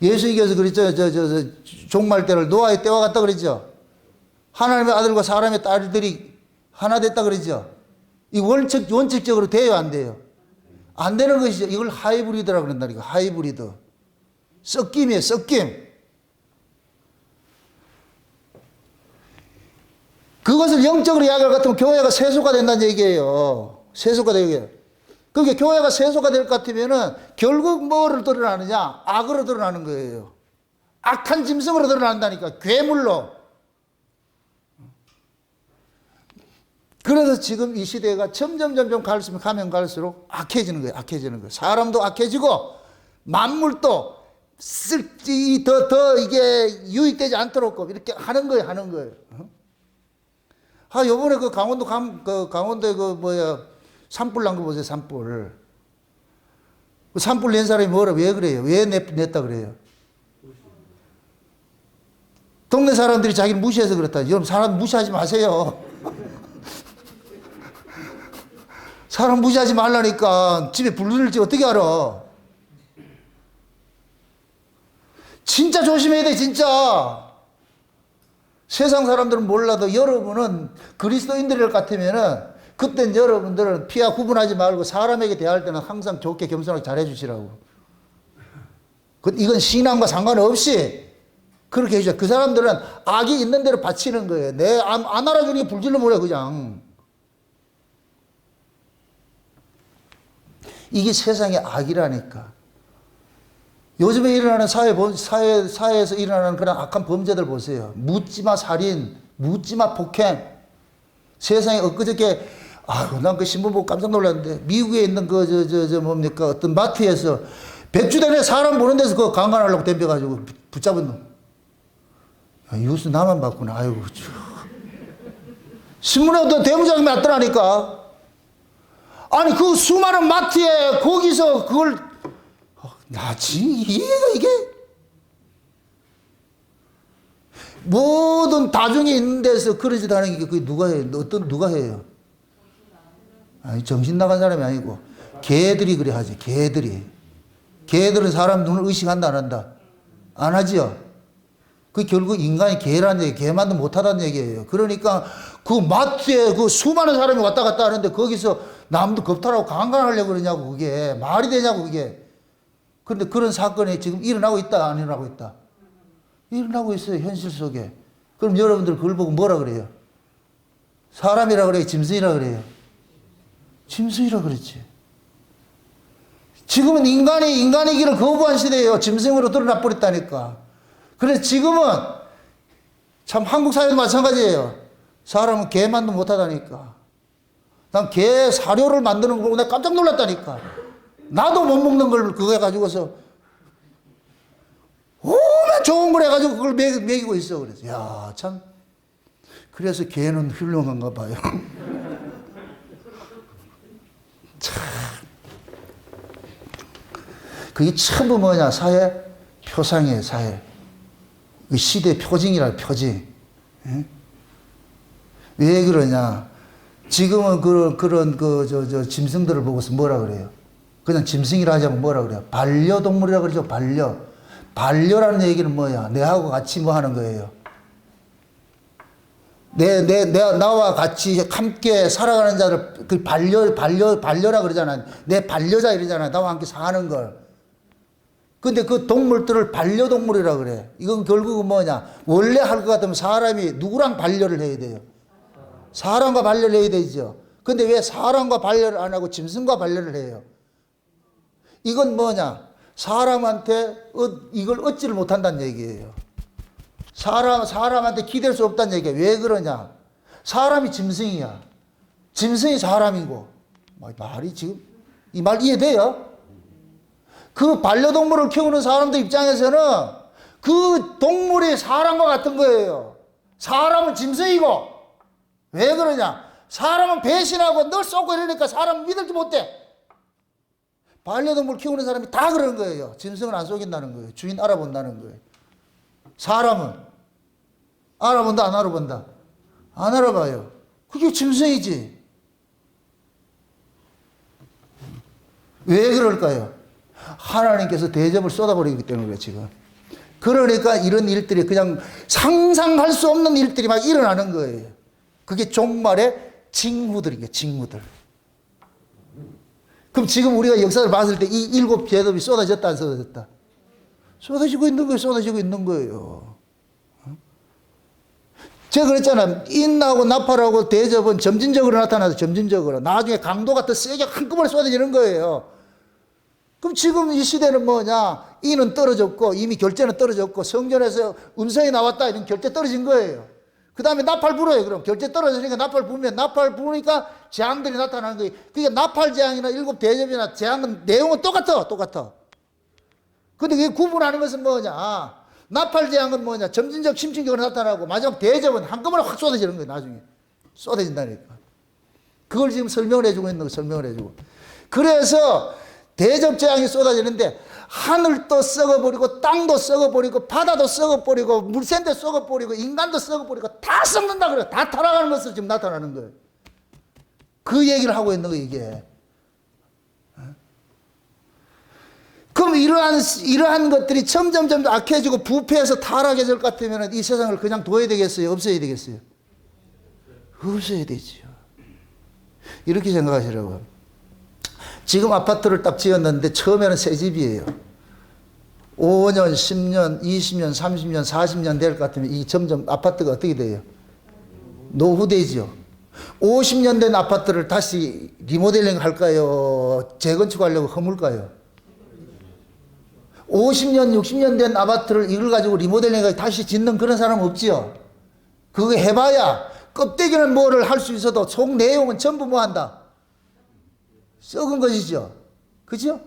예수님께서 그랬죠. 종말 때를 노아의 때와 같다 그랬죠. 하나님의 아들과 사람의 딸들이 하나 됐다 그랬죠. 이 원칙적으로 돼요, 안 돼요? 안 되는 것이죠. 이걸 하이브리드라고 그런다니까. 하이브리드. 섞임이에요, 섞임. 그것을 영적으로 이야기할 것 같으면 교회가 세속화 된다는 얘기예요. 세속화 되게. 그게 교회가 세속화 될 것 같으면은 결국 뭐를 드러나느냐? 악으로 드러나는 거예요. 악한 짐승으로 드러난다니까. 괴물로. 그래서 지금 이 시대가 점점 가면 갈수록 악해지는 거예요. 악해지는 거예요. 사람도 악해지고 만물도 더 이게 유익되지 않도록 이렇게 하는 거예요. 하는 거예요. 아, 요번에 그 강원도에 산불 난 거 보세요, 산불. 그 산불 낸 사람이 왜 그래요? 왜 냈다 그래요? 동네 사람들이 자기를 무시해서 그렇다. 여러분, 사람 무시하지 마세요. 사람 무시하지 말라니까. 집에 불 들지 어떻게 알아? 진짜 조심해야 돼, 진짜. 세상 사람들은 몰라도 여러분은 그리스도인들 같으면은 그땐 여러분들은 피와 구분하지 말고 사람에게 대할 때는 항상 좋게 겸손하게 잘해주시라고. 이건 신앙과 상관없이 그렇게 해주죠. 그 사람들은 악이 있는 대로 바치는 거예요. 안 알아주니 불질러 버려, 그냥. 이게 세상의 악이라니까. 요즘에 일어나는 사회에서 일어나는 그런 악한 범죄들 보세요. 묻지마 살인, 묻지마 폭행. 세상에 엊그저께, 난 그 신문 보고 깜짝 놀랐는데, 미국에 있는 뭡니까, 어떤 마트에서 백주대에 사람 보는 데서 그거 강간하려고 덤벼가지고 붙잡은 놈. 이 뉴스 나만 봤구나. 아이고, 신문에 어떤 대무장이 났더라니까. 아니, 그 수많은 마트에 거기서 그걸, 이해가 이게? 모든 다중에 있는 데서 그런 짓 하는 게 그게 누가 해요? 누가 해요? 아니, 정신 나간 사람이 아니고, 개들이 그래 하지, 개들이. 개들은 사람 눈을 의식한다, 안 한다? 안 하지요? 그 결국 인간이 개라는 얘기, 개만도 못하다는 얘기예요. 그러니까 그 마트에 그 수많은 사람이 왔다 갔다 하는데 거기서 남도 겁탈하고 강간하려고 그러냐고, 그게. 말이 되냐고, 그게. 그런데 그런 사건이 지금 일어나고 있다, 안 일어나고 있다? 일어나고 있어요, 현실 속에. 그럼 여러분들 그걸 보고 뭐라 그래요? 사람이라 그래요? 짐승이라 그래요? 짐승이라 그랬지. 지금은 인간이기를 거부한 시대예요. 짐승으로 드러나 버렸다니까. 그래서 지금은 참 한국 사회도 마찬가지예요. 사람은 개만도 못하다니까. 난 개 사료를 만드는 거 보고 내가 깜짝 놀랐다니까. 나도 못 먹는 걸 그거 해가지고서 오면 좋은 걸 해가지고 그걸 먹이고 있어. 그래서 야, 참. 그래서 개는 훌륭한가 봐요. 참. 그게 전부 뭐냐? 사회 표상이에요, 사회. 그 시대 표징이라, 표징. 예? 왜 그러냐? 지금은 짐승들을 보고서 뭐라 그래요? 그냥 짐승이라 하자면 뭐라 그래요? 반려동물이라 그러죠, 반려. 반려라는 얘기는 뭐야? 내하고 같이 뭐 하는 거예요? 나와 같이 함께 살아가는 자를 그 반려라 그러잖아. 내 반려자 이러잖아. 나와 함께 사는 걸. 근데 그 동물들을 반려동물이라 그래. 이건 결국은 뭐냐. 원래 할 것 같으면 사람이 누구랑 반려를 해야 돼요? 사람과 반려를 해야 되죠. 근데 왜 사람과 반려를 안 하고 짐승과 반려를 해요? 이건 뭐냐. 사람한테 이걸 얻지를 못한다는 얘기예요. 사람한테 기댈 수 없다는 얘기야. 왜 그러냐? 사람이 짐승이야. 짐승이 사람이고. 말이 지금, 이 말 이해돼요? 그 반려동물을 키우는 사람들 입장에서는 그 동물이 사람과 같은 거예요. 사람은 짐승이고. 왜 그러냐? 사람은 배신하고 늘 쏘고 이러니까 사람은 믿을지 못해. 반려동물 키우는 사람이 다 그러는 거예요. 짐승은 안 속인다는 거예요. 주인 알아본다는 거예요. 사람은 알아본다, 안 알아본다? 안 알아봐요. 그게 짐승이지. 왜 그럴까요? 하나님께서 대접을 쏟아버리기 때문에 그래요, 지금. 그러니까 이런 일들이 그냥 상상할 수 없는 일들이 막 일어나는 거예요. 그게 종말의 징후들인 거예요, 징후들. 그럼 지금 우리가 역사를 봤을 때 이 일곱 대접이 쏟아졌다, 안 쏟아졌다? 쏟아지고 있는 거예요, 쏟아지고 있는 거예요. 제가 그랬잖아요. 인하고 나팔하고 대접은 점진적으로 나타나서 점진적으로. 나중에 강도가 더 세게 한꺼번에 쏟아지는 거예요. 그럼 지금 이 시대는 뭐냐? 인은 떨어졌고, 이미 결제는 떨어졌고, 성전에서 음성이 나왔다, 이런 결제 떨어진 거예요. 그 다음에 나팔 불어요, 그럼. 결제 떨어지니까 나팔 부르면, 나팔 부르니까 재앙들이 나타나는 거예요. 그게 나팔 재앙이나 일곱 대접이나 재앙은 내용은 똑같아. 근데 그게 구분하는 것은 뭐냐? 나팔 재앙은 뭐냐? 점진적 심층적으로 나타나고, 마지막 대접은 한꺼번에 확 쏟아지는 거예요, 나중에. 쏟아진다니까. 그걸 지금 설명을 해주고 있는 거, 설명을 해주고. 그래서, 대접 재앙이 쏟아지는데 하늘도 썩어버리고 땅도 썩어버리고 바다도 썩어버리고 물샌도 썩어버리고 인간도 썩어버리고 다 썩는다 그래요. 다 타락하는 것으로 지금 나타나는 거예요. 그 얘기를 하고 있는 거예요, 이게. 그럼 이러한 것들이 점점 악해지고 부패해서 타락해질 것 같으면 이 세상을 그냥 둬야 되겠어요? 없애야 되겠어요? 없애야 되죠. 이렇게 생각하시라고요. 지금 아파트를 딱 지었는데 처음에는 새 집이에요. 5년, 10년, 20년, 30년, 40년 될 것 같으면 이 점점 아파트가 어떻게 돼요? 노후되죠. 50년 된 아파트를 다시 리모델링 할까요? 재건축하려고 허물까요? 50년, 60년 된 아파트를 이걸 가지고 리모델링 다시 짓는 그런 사람 없지요? 그거 해봐야 껍데기는 뭐를 할 수 있어도 속 내용은 전부 뭐 한다? 썩은 것이죠. 그죠?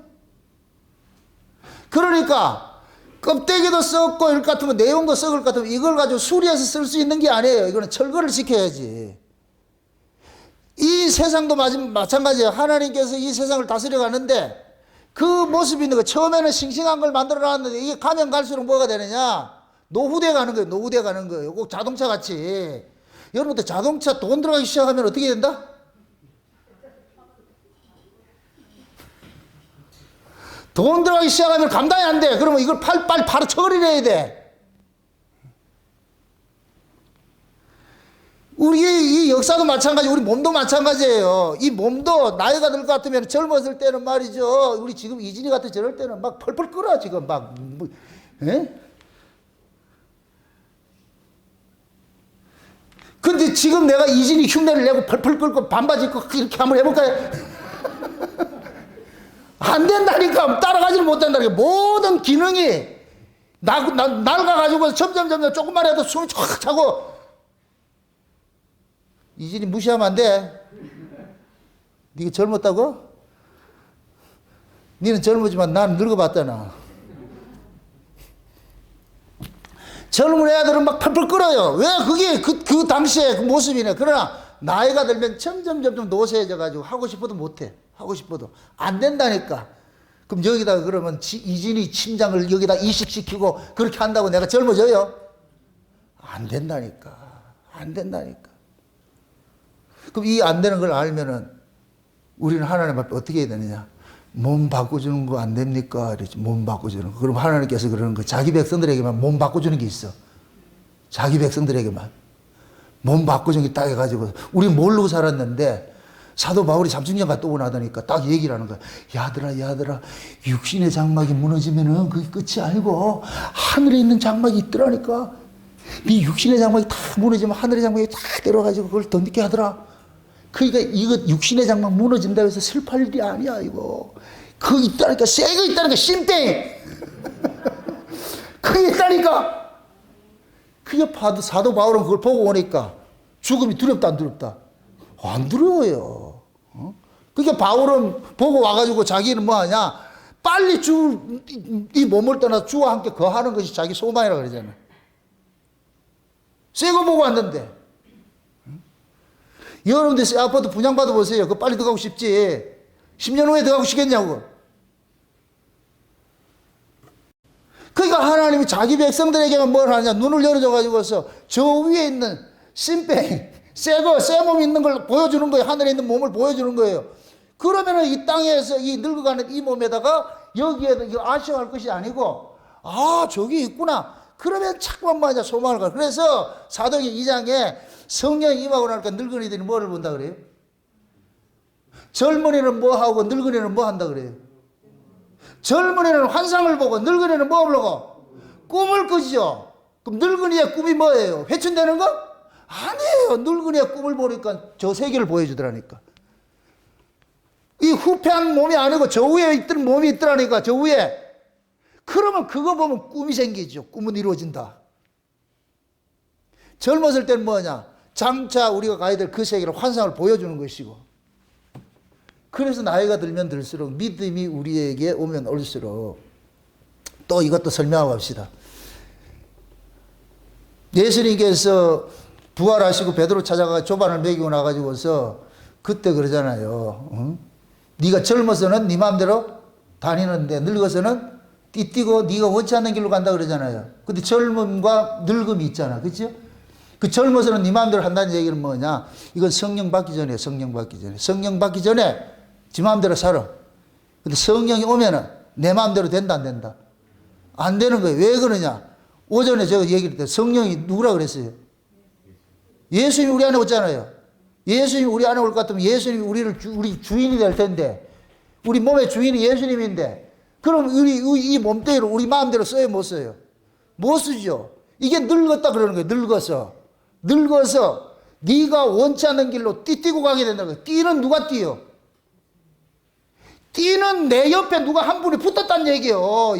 그러니까 껍데기도 썩고 이럴 것 같으면 내용도 썩을 것 같으면 이걸 가지고 수리해서 쓸 수 있는 게 아니에요. 이거는 철거를 시켜야지. 이 세상도 마찬가지예요. 하나님께서 이 세상을 다스려 가는데 그 모습이 있는 거. 처음에는 싱싱한 걸 만들어 놨는데 이게 가면 갈수록 뭐가 되느냐? 노후돼 가는 거예요. 노후돼 가는 거예요. 꼭 자동차 같이. 여러분들 자동차 돈 들어가기 시작하면 어떻게 된다? 돈 들어가기 시작하면 감당이 안 돼. 그러면 이걸 빨리 바로 처리해야 돼. 우리 이 역사도 마찬가지, 우리 몸도 마찬가지예요. 이 몸도 나이가 들 것 같으면 젊었을 때는 말이죠. 우리 지금 이진이 같은 저럴 때는 막 펄펄 끓어, 지금 막. 근데 지금 내가 이진이 흉내를 내고 펄펄 끓고 반바지 입고 이렇게 한번 해볼까요? 안 된다니까. 따라가지를 못한다니까. 모든 기능이 낡아가지고 점점 조금만 해도 숨이 쫙 차고. 이진이 무시하면 안 돼. 네가 젊었다고? 너는 젊었지만 나는 늙어봤잖아. 젊은 애들은 막 펄펄 끓어요. 왜? 그게 그 당시에 그 모습이네. 그러나 나이가 들면 점점 노쇠해져가지고 하고 싶어도 못해. 하고 싶어도 안 된다니까. 그럼 여기다가 그러면 이진이 침장을 여기다 이식시키고 그렇게 한다고 내가 젊어져요? 안 된다니까. 안 된다니까. 그럼 이 안 되는 걸 알면은 우리는 하나님 앞에 어떻게 해야 되느냐? 몸 바꿔주는 거 안 됩니까? 이러지. 몸 바꿔주는 거. 그럼 하나님께서 그러는 거. 자기 백성들에게만 몸 바꿔주는 게 있어. 자기 백성들에게만. 몸 바꾸정이 딱 해가지고 우리 모르고 살았는데 사도 바울이 잠수정 갔다 오고 나더니까 딱 얘기를 하는 거야. 야들아 육신의 장막이 무너지면은 그게 끝이 아니고 하늘에 있는 장막이 있더라니까. 네 육신의 장막이 다 무너지면 하늘의 장막이 다 내려가지고 그걸 더 늦게 하더라. 그러니까 이거 육신의 장막 무너진다고 해서 슬퍼할 일이 아니야 이거. 그거 있다니까. 새 거 있다니까. 심땡. 그게 있다니까. 그게 사도 바울은 그걸 보고 오니까 죽음이 두렵다 안 두렵다? 안 두려워요. 그러니까 바울은 보고 와가지고 자기는 뭐하냐? 빨리 이 몸을 떠나서 주와 함께 거하는 것이 자기 소망이라 그러잖아. 새 거 보고 왔는데. 여러분들 새 아파트 분양받아 보세요. 그거 빨리 들어가고 싶지. 10년 후에 들어가고 싶겠냐고. 그러니까 하나님이 자기 백성들에게만 뭘 하냐. 눈을 열어줘가지고서 저 위에 있는 심뱅, 새 몸 있는 걸 보여주는 거예요. 하늘에 있는 몸을 보여주는 거예요. 그러면은 이 땅에서 이 늙어가는 이 몸에다가 여기에도 이거 아쉬워할 것이 아니고, 아, 저기 있구나. 그러면 자꾸만 뭐하냐, 소망을 가. 그래서 사도행 2장에 성령이 임하고 나니까 늙은이들이 뭐를 본다 그래요? 젊은이는 뭐 하고 늙은이는 뭐 한다 그래요? 젊은이는 환상을 보고 늙은이는 뭐 보고? 꿈을 꾸죠. 그럼 늙은이의 꿈이 뭐예요? 회춘되는 거? 아니에요. 늙은이의 꿈을 보니까 저 세계를 보여주더라니까. 이 후패한 몸이 아니고 저 위에 있던 몸이 있더라니까. 저 위에. 그러면 그거 보면 꿈이 생기죠. 꿈은 이루어진다. 젊었을 때는 뭐냐? 장차 우리가 가야 될 그 세계를 환상을 보여주는 것이고. 그래서 나이가 들면 들수록 믿음이 우리에게 오면 올수록 또 이것도 설명하고 합시다. 예수님께서 부활하시고 베드로 찾아가 조반을 먹이고 나가지고서 그때 그러잖아요. 응? 네가 젊어서는 네 마음대로 다니는데 늙어서는 띠뛰고 네가 원치 않는 길로 간다 그러잖아요. 근데 젊음과 늙음이 있잖아. 그렇죠? 그 젊어서는 네 마음대로 한다는 얘기는 뭐냐? 이건 성령 받기 전에 성령 받기 전에 지 마음대로 살아. 근데 성령이 오면은 내 마음대로 된다 안 된다? 안 되는 거예요. 왜 그러냐? 오전에 제가 얘기를 했을 때 성령이 누구라 그랬어요? 예수님이 우리 안에 오잖아요. 예수님이 우리 안에 올 것 같으면 예수님이 우리 주인이 될 텐데, 우리 몸의 주인이 예수님인데, 그럼 이 몸뚱이를 우리 마음대로 써요, 못 써요? 못 쓰죠. 이게 늙었다 그러는 거예요. 늙어서 네가 원치 않는 길로 띠뛰고 가게 된다는 거예요. 띠는 누가 띠요? 띠는 내 옆에 누가 한 분이 붙었다는 얘기예요.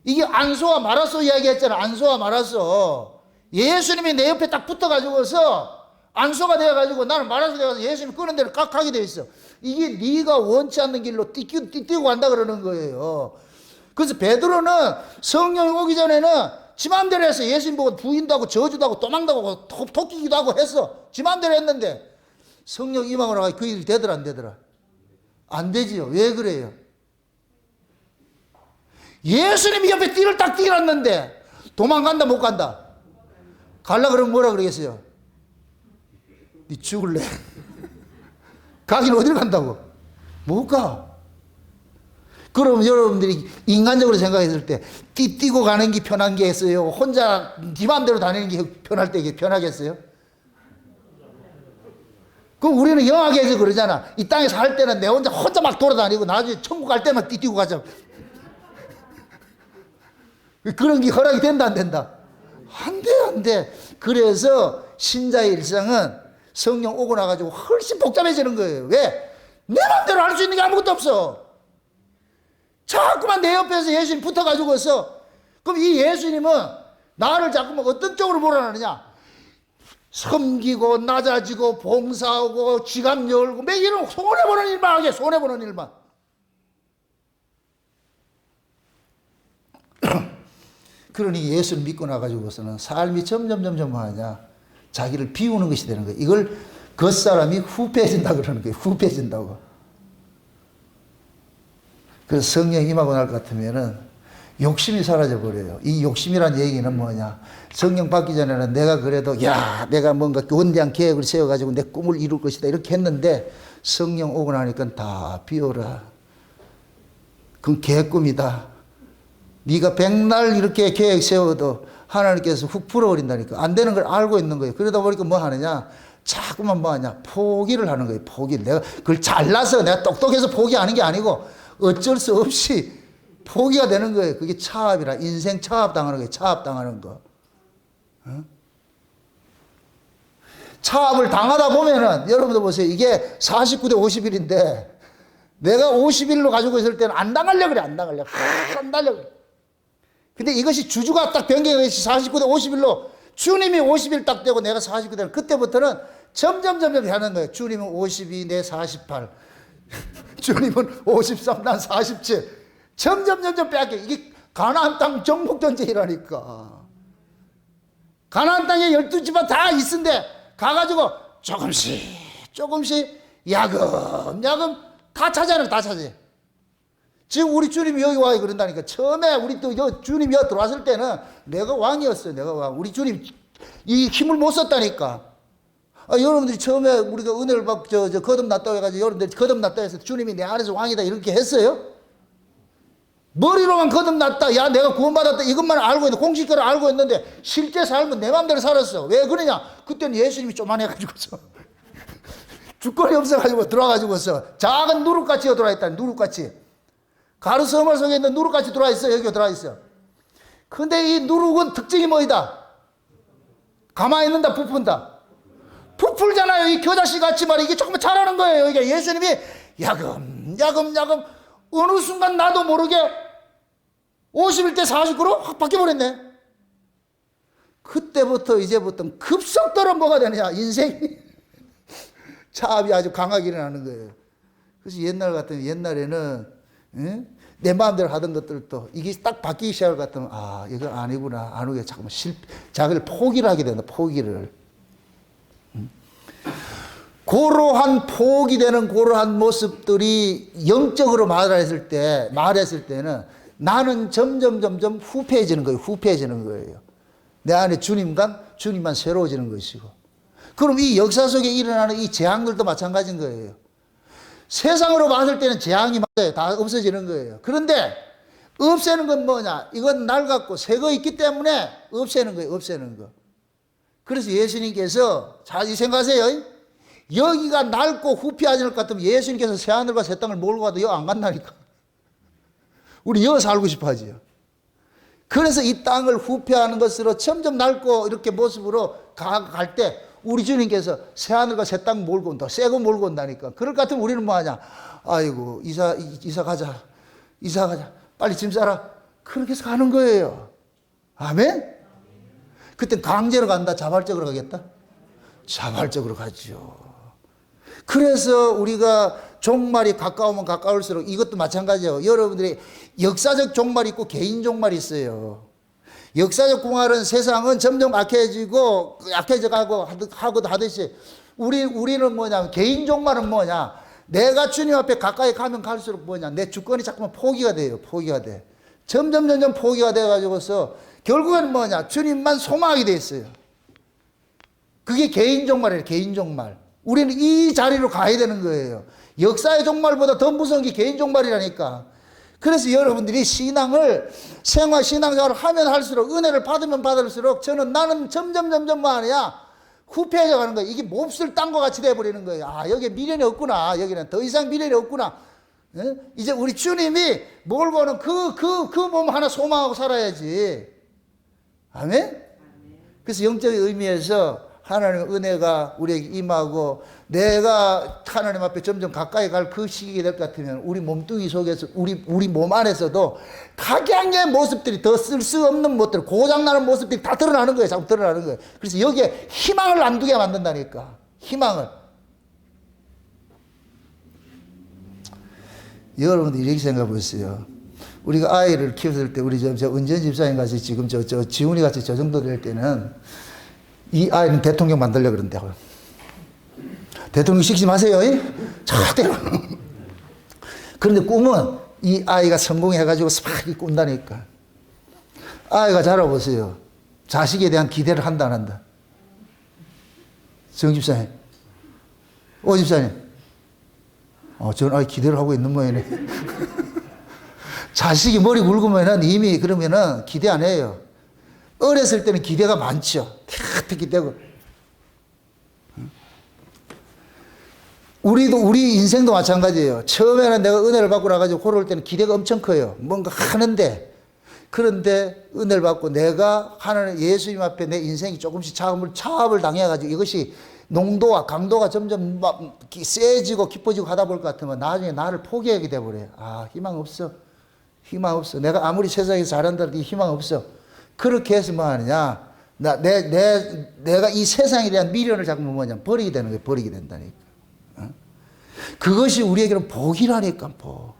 이게 안소와 마라소 이야기했잖아. 안소와 마라소. 예수님이 내 옆에 딱 붙어가지고서 안소가 되어가지고 나는 마라소 되어가지고 예수님이 끄는 대로 깍 하게 되어 있어. 이게 네가 원치 않는 길로 띠뛰고 간다 그러는 거예요. 그래서 베드로는 성령이 오기 전에는 지 마음대로 했어. 예수님 보고 부인도 하고 저주도 하고 도망도 하고 토끼기도 하고 했어. 지 마음대로 했는데 성령 임하고 나가 그 일 되더라 안 되더라? 안 되지요. 왜 그래요? 예수님이 옆에 띠를 딱 띄놨는데 도망간다 못 간다? 갈라 그러면 뭐라 그러겠어요? 니 죽을래? 가긴 어딜 간다고? 못 가. 그럼 여러분들이 인간적으로 생각했을 때 띠뛰고 가는 게 편한 게 있어요? 혼자 네 마음대로 다니는 게 편할 때 이게 편하겠어요? 그럼 우리는 영화계에서 그러잖아. 이 땅에 살 때는 내 혼자 막 돌아다니고 나중에 천국 갈 때만 띠뛰고 가자. 그런 게 허락이 된다 안 된다? 안 돼. 그래서 신자의 일상은 성령 오고 나가지고 훨씬 복잡해지는 거예요. 왜? 내 마음대로 할 수 있는 게 아무것도 없어. 자꾸만 내 옆에서 예수님 붙어가지고서 그럼 이 예수님은 나를 자꾸만 어떤 쪽으로 몰아내느냐? 섬기고 낮아지고 봉사하고 지갑 열고 매 이런 손해보는 일만 하게. 손해보는 일만. 그러니 예수를 믿고 나가지고서는 삶이 점점 하냐 자기를 비우는 것이 되는 거예요. 이걸 겉사람이 후패해진다 그러는 거예요. 후패해진다고. 그래서 성령 임하고 날 것 같으면은 욕심이 사라져 버려요. 이 욕심이란 얘기는 뭐냐? 성령 받기 전에는 내가 그래도 내가 뭔가 원대한 계획을 세워가지고 내 꿈을 이룰 것이다 이렇게 했는데 성령 오고 나니까 다 비워라. 그건 개꿈이다. 네가 백날 이렇게 계획 세워도 하나님께서 훅 풀어버린다니까. 안 되는 걸 알고 있는 거예요. 그러다 보니까 뭐 하느냐? 자꾸만 뭐 하냐? 포기를 하는 거예요. 포기를. 내가 그걸 잘나서 내가 똑똑해서 포기하는 게 아니고 어쩔 수 없이 포기가 되는 거예요. 그게 차압이라. 인생 차압 당하는 거예요. 차압 당하는 거. 어? 차압을 당하다 보면은 여러분들 보세요. 이게 49대 51인데 내가 51로 가지고 있을 때는 안 당하려고 그래. 안 당하려고. 안 당하려고 그래. 근데 이것이 주주가 딱 변경이 49대 51로 주님이 50일 딱 되고 내가 49대 그때부터는 점점 하는 거예요. 주님은 52, 내 48. 주님은 53, 난 47. 점점 빼앗겨. 이게 가나안 땅 정복 전쟁이라니까. 가나안 땅에 12집안 다 있은데 가가지고 조금씩 야금야금 다 차지하는 거 다 차지. 지금 우리 주님이 여기 와 그런다니까. 처음에 우리 또 주님이 여기 들어왔을 때는 내가 왕이었어요. 내가 왕. 우리 주님 이 힘을 못 썼다니까. 여러분들이 처음에 우리가 은혜를 받고 거듭났다고 해가지고 여러분들이 거듭났다 해서 주님이 내 안에서 왕이다 이렇게 했어요? 머리로만 거듭났다. 야, 내가 구원받았다. 이것만 알고 있는데, 공식적으로 알고 있는데, 실제 삶은 내 마음대로 살았어. 왜 그러냐? 그때는 예수님이 쪼만해가지고서. 주권이 없어가지고 들어와가지고서. 작은 누룩같이 들어와 있다. 누룩같이. 가루 서물 속에 있는 누룩같이 들어와 있어. 여기 들어와 있어. 근데 이 누룩은 특징이 뭐이다? 가만히 있는다, 부푼다. 부풀잖아요. 이 겨자씨 같이 말이야. 이게 조금만 자라는 거예요. 이게 예수님이 야금, 어느 순간 나도 모르게 51대 49로 확 바뀌어버렸네. 그때부터 이제부터 급속도로 뭐가 되느냐. 인생이 차압이 아주 강하게 일어나는 거예요. 그래서 옛날 같으면 옛날에는 내 마음대로 하던 것들도 이게 딱 바뀌기 시작할 것 같으면 아 이거 아니구나. 안 오게 자꾸만 자기를 포기를 하게 된다. 포기를. 그러한 포기되는 그러한 모습들이 영적으로 말했을 때는 나는 점점 후패해지는 거예요. 후패해지는 거예요. 내 안에 주님만 새로워지는 것이고. 그럼 이 역사 속에 일어나는 이 재앙들도 마찬가지인 거예요. 세상으로 봤을 때는 재앙이 맞아요. 다 없어지는 거예요. 그런데 없애는 건 뭐냐? 이건 낡았고 새 거 있기 때문에 없애는 거예요. 없애는 거. 그래서 예수님께서 잘 생각하세요. 여기가 낡고 후피하지 않을 것 같으면 예수님께서 새하늘과 새 땅을 몰고 가도 여기 안 간다니까. 우리 여기 살고 싶어 하지요. 그래서 이 땅을 후피하는 것으로 점점 낡고 이렇게 모습으로 갈 때 우리 주님께서 새하늘과 새 땅 몰고 온다. 새 거 몰고 온다니까. 그럴 것 같으면 우리는 뭐 하냐. 아이고 이사 가자. 빨리 짐 싸라. 그렇게 해서 가는 거예요. 아멘? 그때 강제로 간다. 자발적으로 가겠다? 자발적으로 가죠. 그래서 우리가 종말이 가까우면 가까울수록 이것도 마찬가지예요. 여러분들이 역사적 종말이 있고 개인 종말이 있어요. 역사적 종말은 세상은 점점 약해져가고 하듯이 우리는 뭐냐면 개인 종말은 뭐냐. 내가 주님 앞에 가까이 가면 갈수록 뭐냐. 내 주권이 자꾸만 포기가 돼요. 포기가 돼. 점점 포기가 돼가지고서 결국에는 뭐냐. 주님만 소망하게 돼 있어요. 그게 개인 종말이에요. 개인 종말. 우리는 이 자리로 가야 되는 거예요. 역사의 종말보다 더 무서운 게 개인 종말이라니까. 그래서 여러분들이 신앙생활을 하면 할수록 은혜를 받으면 받을수록 나는 점점 뭐 하냐 후패해져 가는 거예요. 이게 몹쓸 땅과 같이 돼버리는 거예요. 아 여기에 미련이 없구나. 여기는 더 이상 미련이 없구나. 이제 우리 주님이 몰고 오는 그 몸 하나 소망하고 살아야지. 아멘? 그래서 영적인 의미에서 하나님의 은혜가 우리에게 임하고 내가 하나님 앞에 점점 가까이 갈 그 시기가 될 것 같으면 우리 몸뚱이 속에서 우리 몸 안에서도 각양의 모습들이 더 쓸 수 없는 모습들 고장나는 모습들이 다 드러나는 거예요. 자꾸 드러나는 거예요. 그래서 여기에 희망을 안 두게 만든다니까. 희망을. 여러분들 이렇게 생각해 보세요. 우리가 아이를 키웠을 때 우리 저 은전 집사님 같이 지금 저 지훈이 같이 저 정도 될 때는 이 아이는 대통령 만들려고 그런다고요. 대통령 식심하세요. 절대. 그런데 꿈은 이 아이가 성공해가지고 스파게 꾼다니까. 아이가 자라보세요. 자식에 대한 기대를 한다 안 한다. 정 집사님. 오 집사님. 저는 아이 기대를 하고 있는 모양이네. 자식이 머리 굵으면은 이미 그러면은 기대 안 해요. 어렸을 때는 기대가 많죠. 특히 되고. 우리 인생도 마찬가지예요. 처음에는 내가 은혜를 받고 나가지고 걸어올 때는 기대가 엄청 커요. 뭔가 하는데, 그런데 은혜를 받고 내가 하나님 예수님 앞에 내 인생이 조금씩 차압을 당해가지고 이것이 농도와 강도가 점점 막 세지고 깊어지고 하다 볼 것 같으면 나중에 나를 포기하게 돼버려요. 아, 희망 없어. 희망 없어. 내가 아무리 세상에서 잘한다고 희망 없어. 그렇게 해서 뭐 하느냐. 내가 이 세상에 대한 미련을 자꾸 뭐냐. 버리게 되는 거예요. 버리게 된다니까. 그것이 우리에게는 복이라니까, 복.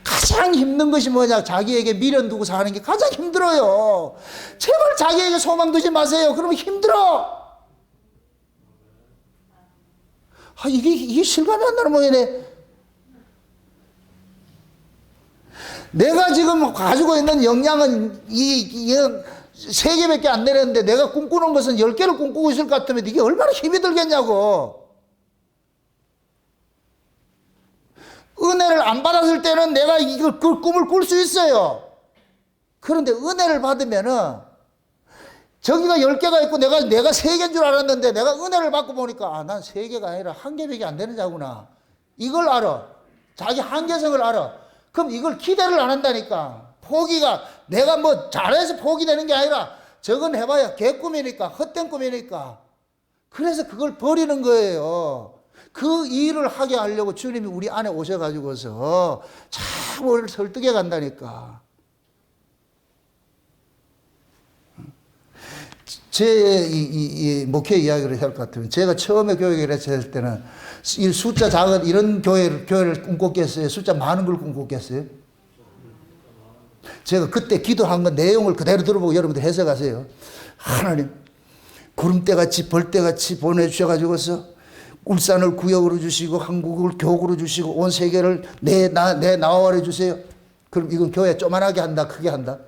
가장 힘든 것이 뭐냐? 자기에게 미련 두고 사는 게 가장 힘들어요. 제발 자기에게 소망 두지 마세요. 그러면 힘들어. 아, 이게 실감이 안 나는 모양이네. 내가 지금 가지고 있는 역량은 이 3개밖에 안 되는데 내가 꿈꾸는 것은 10개를 꿈꾸고 있을 것 같으면 이게 얼마나 힘이 들겠냐고. 은혜를 안 받았을 때는 내가 그 꿈을 꿀 수 있어요. 그런데 은혜를 받으면은 저기가 10개가 있고 내가 3개인 줄 알았는데 내가 은혜를 받고 보니까 아, 난 3개가 아니라 1개밖에 안 되는 자구나. 이걸 알아. 자기 한계성을 알아. 그럼 이걸 기대를 안 한다니까. 포기가 내가 뭐 잘해서 포기되는 게 아니라 저건 해봐야 개꿈이니까 헛된 꿈이니까. 그래서 그걸 버리는 거예요. 그 일을 하게 하려고 주님이 우리 안에 오셔가지고서 참 우리를 설득해 간다니까. 제 목회 이야기를 할 것 같으면 제가 처음에 교회를 했을 때는 이 숫자 작은 이런 교회를 꿈꿨겠어요? 숫자 많은 걸 꿈꿨겠어요? 제가 그때 기도한 건 내용을 그대로 들어보고 여러분들 해석하세요. 하나님 구름대같이 벌떼같이 보내주셔가지고서 울산을 구역으로 주시고 한국을 교구로 주시고 온 세계를 내 나와래 주세요. 그럼 이건 교회 쪼만하게 한다 크게 한다?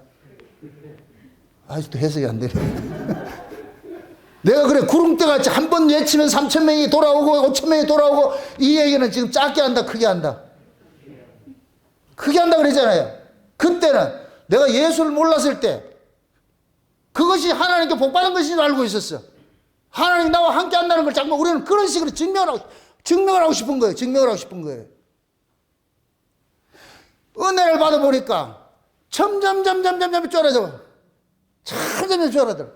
아직도 해석이 안 되네. 내가 그래 구름대같이 한 번 외치면 3,000명이 돌아오고 5,000명이 돌아오고 이 얘기는 지금 작게 한다 크게 한다? 크게 한다 그랬잖아요. 그때는 내가 예수를 몰랐을 때 그것이 하나님께 복받은 것인 줄 알고 있었어. 하나님 나와 함께 한다는 걸 자꾸 우리는 그런 식으로 증명을 하고 싶은 거예요. 증명을 하고 싶은 거예요. 은혜를 받아보니까 점점 쫄아져. 점점 쫄아들어.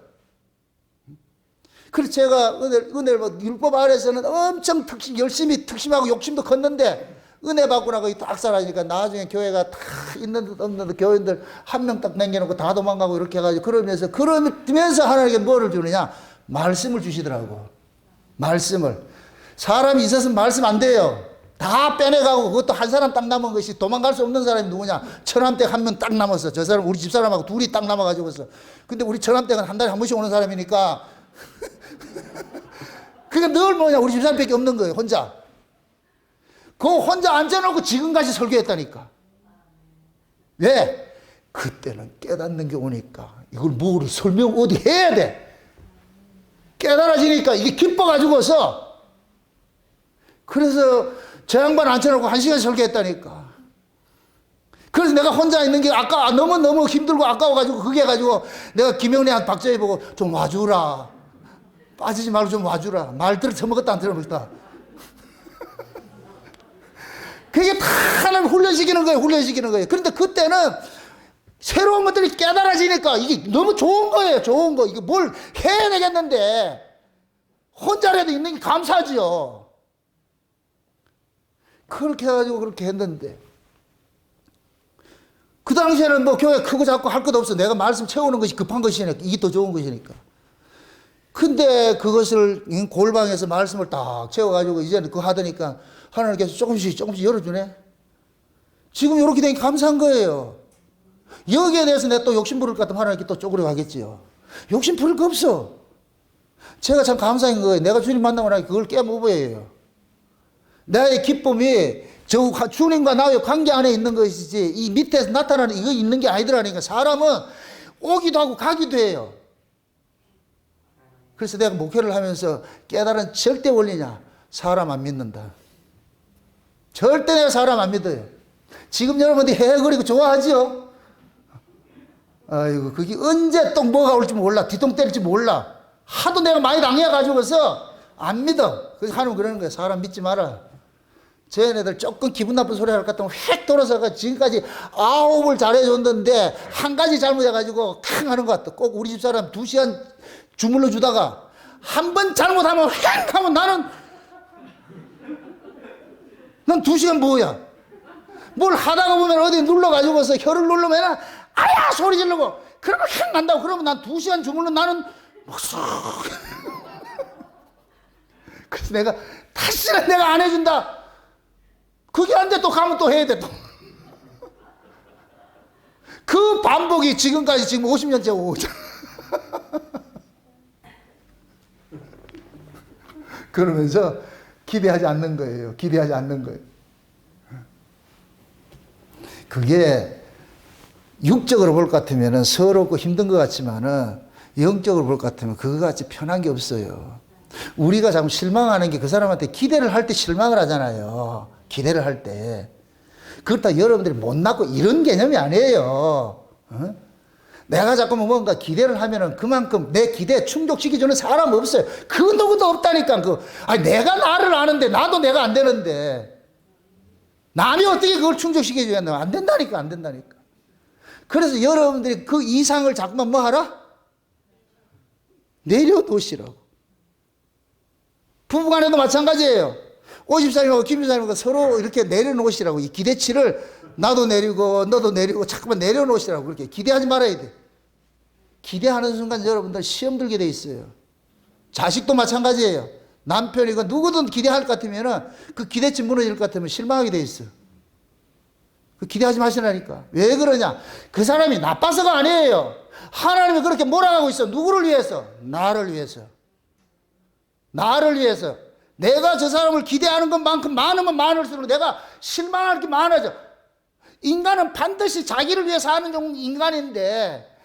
그래서 제가 은혜를 받고 율법 아래에서는 엄청 열심히 특심하고 욕심도 컸는데 은혜 받고 나고 딱 사라지니까 나중에 교회가 다 있는 듯 없는 듯 교인들 한 명 딱 남겨놓고 다 도망가고 이렇게 해가지고 그러면서 하나님께 뭐를 주느냐? 말씀을 주시더라고. 말씀을. 사람이 있었으면 말씀 안 돼요. 다 빼내가고 그것도 한 사람 딱 남은 것이 도망갈 수 없는 사람이 누구냐? 처남댁 한 명 딱 남았어. 저 사람 우리 집사람하고 둘이 딱 남아가지고서. 근데 우리 처남댁은 한 달에 한 번씩 오는 사람이니까 그게 늘 뭐냐? 우리 집사람밖에 없는 거예요. 혼자. 그거 혼자 앉아놓고 지금까지 설교했다니까. 왜? 그때는 깨닫는 게 오니까 이걸 뭐를 설명 어디 해야 돼. 깨달아지니까 이게 기뻐가지고서 그래서 저 양반 앉혀놓고 1시간 설교했다니까. 그래서 내가 혼자 있는 게 너무 힘들고 아까워가지고 그게 해가지고 내가 김영래한테 박자희 보고 좀 와주라. 빠지지 말고 좀 와주라. 말 들어먹었다 안 들어먹었다. 그게 다 하나님 훈련시키는 거예요. 훈련시키는 거예요. 그런데 그때는 새로운 것들이 깨달아지니까 이게 너무 좋은 거예요. 좋은 거. 이게 뭘 해야 되겠는데 혼자라도 있는 게 감사하지요. 그렇게 해가지고 그렇게 했는데 그 당시에는 뭐 교회 크고 작고 할 것도 없어. 내가 말씀 채우는 것이 급한 것이니까 이게 더 좋은 것이니까. 근데 그것을 골방에서 말씀을 딱 채워가지고 이제는 그거 하더니까 하나님께서 조금씩 열어주네. 지금 이렇게 되니 감사한 거예요. 여기에 대해서 내가 또 욕심 부릴 것 같으면 하나님께 또 쪼그려 가겠지요. 욕심 부릴 거 없어. 제가 참 감사한 거예요. 내가 주님 만나고 나니까 그걸 깨먹어요. 나의 기쁨이 저 주님과 나의 관계 안에 있는 것이지 이 밑에서 나타나는 이거 있는 게 아니더라니까. 사람은 오기도 하고 가기도 해요. 그래서 내가 목회를 하면서 깨달은 절대 원리냐? 사람 안 믿는다. 절대 내가 사람 안 믿어요. 지금 여러분들이 헤헤거리고 좋아하지요? 아이고, 그게 언제 또 뭐가 올지 몰라. 뒤통 때릴지 몰라. 하도 내가 많이 당해가지고서 안 믿어. 그래서 하나님 그러는 거야. 사람 믿지 마라. 쟤네들 조금 기분 나쁜 소리 할 것 같으면 획 돌아서가 지금까지 9을 잘해줬는데 한 가지 잘못해가지고 캉 하는 것 같아. 꼭 우리 집사람 2시간 주물러 주다가 한 번 잘못하면 획 하면 난 2시간 뭐야? 뭘 하다가 보면 어디 눌러가지고서 혀를 누르면 아야 소리 지르고 그러면 획 난다고. 그러면 난 2시간 주물러 나는 그래서 내가 다시는 내가 안 해준다. 그게 안 돼 또 가면 또 해야 돼 또. 그 반복이 지금까지 지금 50년째 오고 있잖아. 그러면서 기대하지 않는 거예요. 기대하지 않는 거예요. 그게 육적으로 볼 것 같으면 서럽고 힘든 것 같지만은 영적으로 볼 것 같으면 그거 같이 편한 게 없어요. 우리가 자꾸 실망하는 게 그 사람한테 기대를 할 때 실망을 하잖아요. 기대를 할 때. 그렇다고 여러분들이 못났고 이런 개념이 아니에요. 어? 내가 자꾸 뭔가 기대를 하면은 그만큼 내 기대에 충족시켜주는 사람 없어요. 그 누구도 없다니까. 아니, 내가 나를 아는데 나도 내가 안 되는데 남이 어떻게 그걸 충족시켜줘야 되나? 안 된다니까, 안 된다니까. 그래서 여러분들이 그 이상을 자꾸만 뭐 하라? 내려놓으시라고. 부부간에도 마찬가지예요. 오집사님하고 김집사님하고 서로 이렇게 내려놓으시라고. 이 기대치를 나도 내리고 너도 내리고 자꾸만 내려놓으시라고. 그렇게 기대하지 말아야 돼. 기대하는 순간 여러분들 시험 들게 돼 있어요. 자식도 마찬가지예요. 남편이고 누구든 기대할 것 같으면은 그 기대치 무너질 것 같으면 실망하게 돼 있어. 그 기대하지 마시라니까. 왜 그러냐? 그 사람이 나빠서가 아니에요. 하나님이 그렇게 몰아가고 있어. 누구를 위해서? 나를 위해서. 나를 위해서. 내가 저 사람을 기대하는 것만큼 많으면 많을수록 내가 실망할 게 많아져. 인간은 반드시 자기를 위해서 하는 인간인데,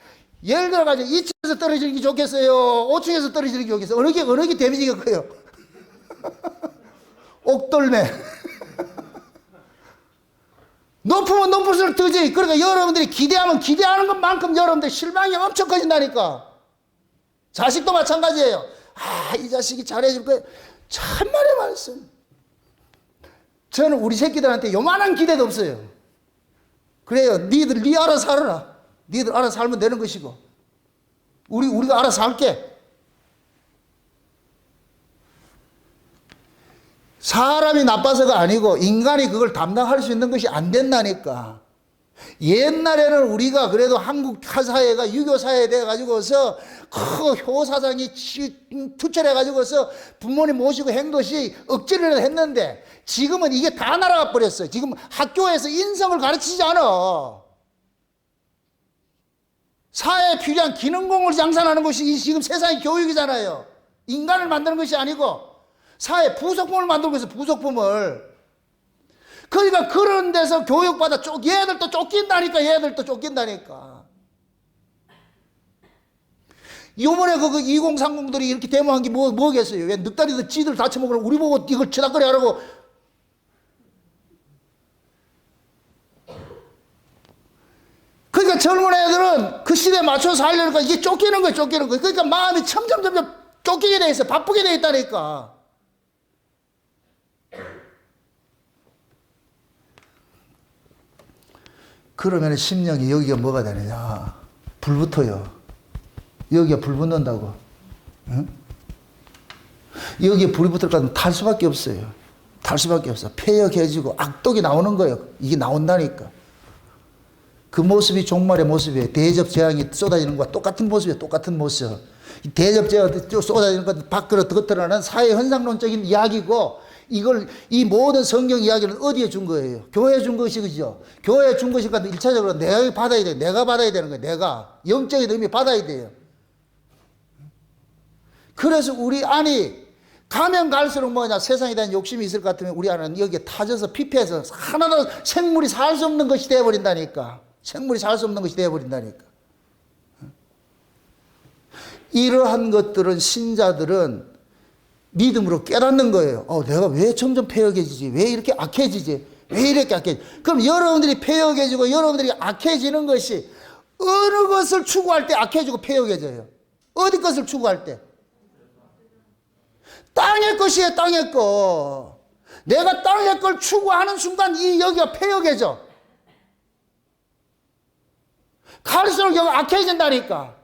예를 들어가지고 2층에서 떨어지는 게 좋겠어요? 5층에서 떨어지는 게 좋겠어요? 어느 게 데미지가 커요? 옥돌매. 높으면 높을수록 더지. 그러니까 여러분들이 기대하면 기대하는 것만큼 여러분들 실망이 엄청 커진다니까. 자식도 마찬가지예요. 아, 이 자식이 잘해줄 거야. 참말의 말씀. 저는 우리 새끼들한테 요만한 기대도 없어요. 그래요. 니들 알아서 살아라. 니들 알아서 살면 되는 것이고. 우리가 알아서 할게. 사람이 나빠서가 아니고 인간이 그걸 담당할 수 있는 것이 안 된다니까. 옛날에는 우리가 그래도 한국 사회가 유교 사회에 돼가지고서 그 효사상이 투철해가지고서 부모님 모시고 한 것이 억지를 했는데 지금은 이게 다 날아가 버렸어요. 지금 학교에서 인성을 가르치지 않아. 사회에 필요한 기능공을 장산하는 것이 지금 세상의 교육이잖아요. 인간을 만드는 것이 아니고 사회 부속품을 만들고 있어. 부속품을. 그러니까 그런 데서 교육받아 얘들도 쫓긴다니까. 얘들도 쫓긴다니까. 요번에 그 2030들이 이렇게 데모한 게 뭐겠어요? 왜 늑다리들 지들 다쳐먹으라고 우리 보고 이걸 치닥거리 하라고. 그러니까 젊은 애들은 그 시대에 맞춰서 하려니까 이게 쫓기는 거예요. 쫓기는 거예요. 그러니까 마음이 점점 쫓기게 돼 있어. 바쁘게 돼 있다니까. 그러면 심령이 여기가 뭐가 되느냐? 불 붙어요. 여기가 불 붙는다고. 응? 여기에 불이 붙을 것 같으면 탈 수밖에 없어요. 탈 수밖에 없어. 폐역해지고 악독이 나오는 거예요. 이게 나온다니까. 그 모습이 종말의 모습이에요. 대접 재앙이 쏟아지는 것과 똑같은 모습이에요. 똑같은 모습. 대접 재앙이 쏟아지는 것 밖으로 겉으로는 사회 현상론적인 이야기고 이 모든 성경 이야기는 어디에 준 거예요? 교회에 준 것이, 그죠? 교회에 준 것이니까 1차적으로 내가 받아야 돼. 내가 받아야 되는 거예요. 내가. 영적인 의미 받아야 돼요. 그래서 우리 안이 가면 갈수록 뭐냐, 세상에 대한 욕심이 있을 것 같으면 우리 안은 여기에 타져서 피폐해서 하나도 생물이 살 수 없는 것이 되어버린다니까. 생물이 살 수 없는 것이 되어버린다니까. 이러한 것들은 신자들은 믿음으로 깨닫는 거예요. 내가 왜 점점 폐역해지지? 왜 이렇게 악해지지? 왜 이렇게 악해지지? 그럼 여러분들이 폐역해지고 여러분들이 악해지는 것이 어느 것을 추구할 때 악해지고 패역해져요? 어디 것을 추구할 때? 땅의 것이에요, 땅의 것. 내가 땅의 걸 추구하는 순간 이 여기가 패역해져. 갈수록 여기가 악해진다니까.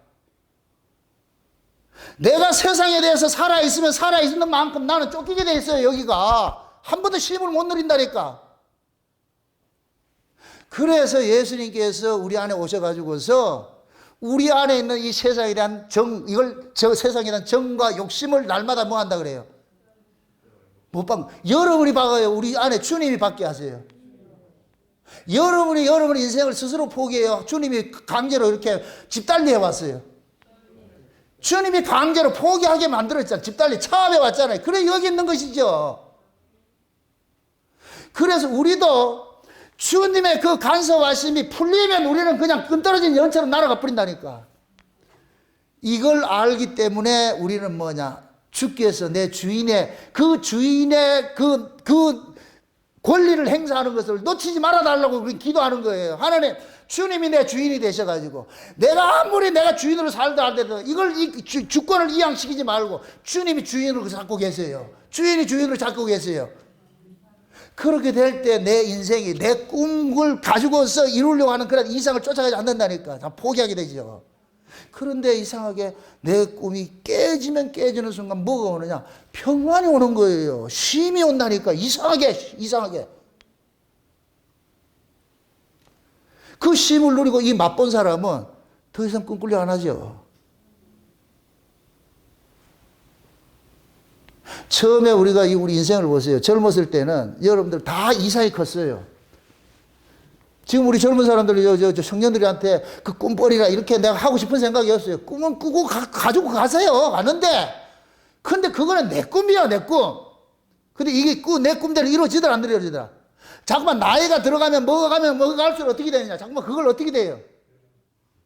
내가 세상에 대해서 살아있으면 살아있는 만큼 나는 쫓기게 돼 있어요, 여기가. 한 번도 쉼을 못 누린다니까. 그래서 예수님께서 우리 안에 오셔가지고서 우리 안에 있는 이 세상에 대한 세상에 대한 정과 욕심을 날마다 뭐 한다 그래요? 못 박, 여러분이 박아요. 우리 안에 주님이 받게 하세요. 여러분이 여러분의 인생을 스스로 포기해요. 주님이 강제로 이렇게 집달리 해왔어요. 주님이 강제로 포기하게 만들었잖아요. 집달리 차압해 왔잖아요. 그래 여기 있는 것이죠. 그래서 우리도 주님의 그 간섭하심이 풀리면 우리는 그냥 끈떨어진 연처럼 날아가 버린다니까. 이걸 알기 때문에 우리는 뭐냐? 주께서 내 주인의 그 권리를 행사하는 것을 놓치지 말아달라고 우리 기도하는 거예요. 하나님, 주님이 내 주인이 되셔가지고 내가 아무리 내가 주인으로 살다 하더라도 이걸 주권을 이양시키지 말고 주님이 주인으로 잡고 계세요. 주인이 주인으로 잡고 계세요. 그렇게 될 때 내 인생이 내 꿈을 가지고서 이루려고 하는 그런 이상을 쫓아가지 않는다니까. 다 포기하게 되죠. 그런데 이상하게 내 꿈이 깨지면 깨지는 순간 뭐가 오느냐? 평안이 오는 거예요. 쉼이 온다니까. 이상하게. 그 쉼을 누리고 이 맛본 사람은 더 이상 꿈꾸려 안 하죠. 처음에 우리가 우리 인생을 보세요. 젊었을 때는 여러분들 다 이상이 컸어요. 지금 우리 젊은 사람들, 저 청년들한테 그 꿈벌이라 이렇게 내가 하고 싶은 생각이 없어요. 꿈은 꾸고 가지고 가세요. 가는데. 근데 그거는 내 꿈이야, 내 꿈. 근데 이게 내 꿈대로 이루어지더라, 안 이루어지더라. 자꾸만 나이가 들어가면 뭐가 갈수록 어떻게 되느냐. 자꾸만 그걸 어떻게 돼요?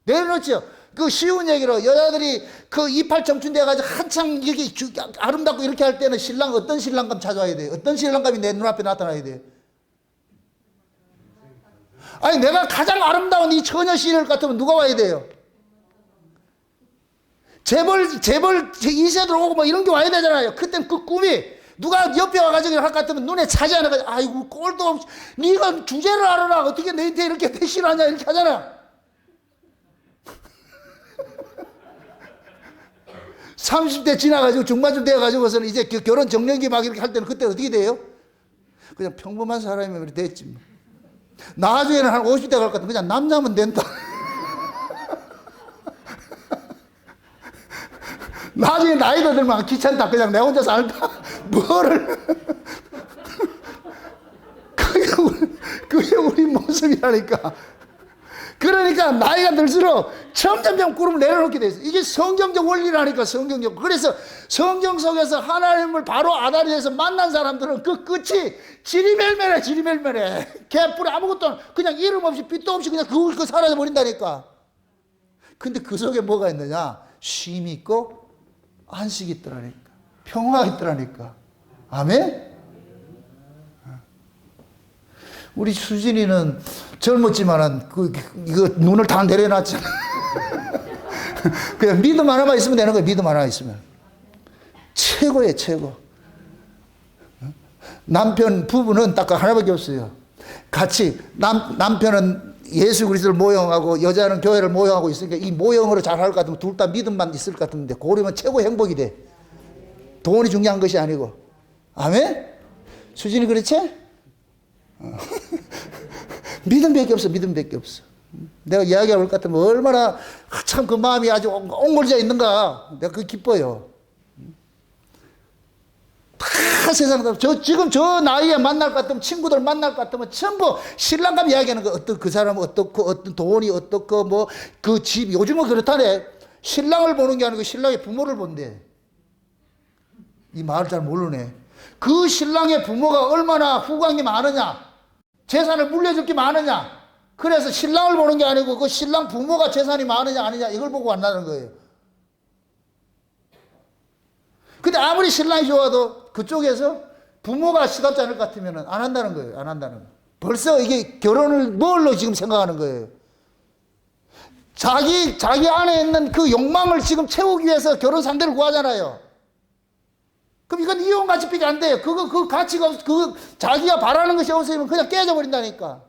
내려놓죠. 그 쉬운 얘기로 여자들이 그 이팔 청춘 돼가지고 한창 이렇게 아름답고 이렇게 할 때는 어떤 신랑감 찾아와야 돼요? 어떤 신랑감이 내 눈앞에 나타나야 돼요? 아니, 내가 가장 아름다운 이 처녀 시를 같으면 누가 와야 돼요? 재벌 이세들 오고 뭐 이런 게 와야 되잖아요. 그땐 그 꿈이 누가 옆에 와가지고 할 것 같으면 눈에 차지 않아가지고 아이고 꼴도 없이 네가 주제를 알아라. 어떻게 내한테 이렇게 대시하냐 이렇게 하잖아. 30대 지나가지고 중반쯤 되어가지고서는 이제 결혼 정년기 막 이렇게 할 때는 그때 어떻게 돼요? 그냥 평범한 사람이면 됐지 뭐. 나중에는 한 50대 갈 것 같으면 그냥 남자면 된다. 나중에 나이도 들면 귀찮다. 그냥 내 혼자 살다. 뭐를. 그게 우리 모습이라니까. 그러니까 나이가 들수록 점점점 구름을 내려놓게 돼 있어요. 이게 성경적 원리라니까, 성경적. 그래서 성경 속에서 하나님을 바로 아다리에서 만난 사람들은 그 끝이 지리멸멸해. 개뿔에 아무것도 그냥 이름 없이 빛도 없이 그냥 그거 사라져버린다니까. 근데 그 속에 뭐가 있느냐? 쉼이 있고 안식이 있더라니까. 평화가 있더라니까. 아멘? 우리 수진이는 젊었지만은 이거 눈을 다 내려놨잖아. 그냥 믿음 하나만 있으면 되는 거예요. 믿음 하나 있으면 최고예요, 최고. 남편 부부는 딱 하나밖에 없어요. 같이 남편은 예수 그리스도를 모형하고 여자는 교회를 모형하고 있으니까 이 모형으로 잘할 것 같으면 둘 다 믿음만 있을 것 같은데 그러면 최고 행복이 돼. 돈이 중요한 것이 아니고. 아멘? 수진이 그렇지? 믿음밖에 없어. 믿음밖에 없어. 내가 이야기할 것 같으면 얼마나 참 그 마음이 아주 옹골져 있는가. 내가 그게 기뻐요. 다 세상 사람, 지금 저 나이에 만날 것 같으면, 친구들 만날 것 같으면 전부 신랑감 이야기하는 거. 어떤 그 사람 어떻고, 어떤 돈이 어떻고, 뭐 그 집, 요즘은 그렇다네. 신랑을 보는 게 아니고 신랑의 부모를 본대. 이 말을 잘 모르네. 그 신랑의 부모가 얼마나 후광이 많으냐, 재산을 물려줄 게 많으냐. 그래서 신랑을 보는 게 아니고 그 신랑 부모가 재산이 많으냐 아니냐 이걸 보고 만나는 거예요. 근데 아무리 신랑이 좋아도 그쪽에서 부모가 시답지 않을 것 같으면 안 한다는 거예요. 안 한다는 거예요. 벌써 이게 결혼을 뭘로 지금 생각하는 거예요. 자기 안에 있는 그 욕망을 지금 채우기 위해서 결혼 상대를 구하잖아요. 그럼 이건 이혼같이밖에 안 돼요. 그 가치가, 자기가 바라는 것이 없으면 그냥 깨져버린다니까.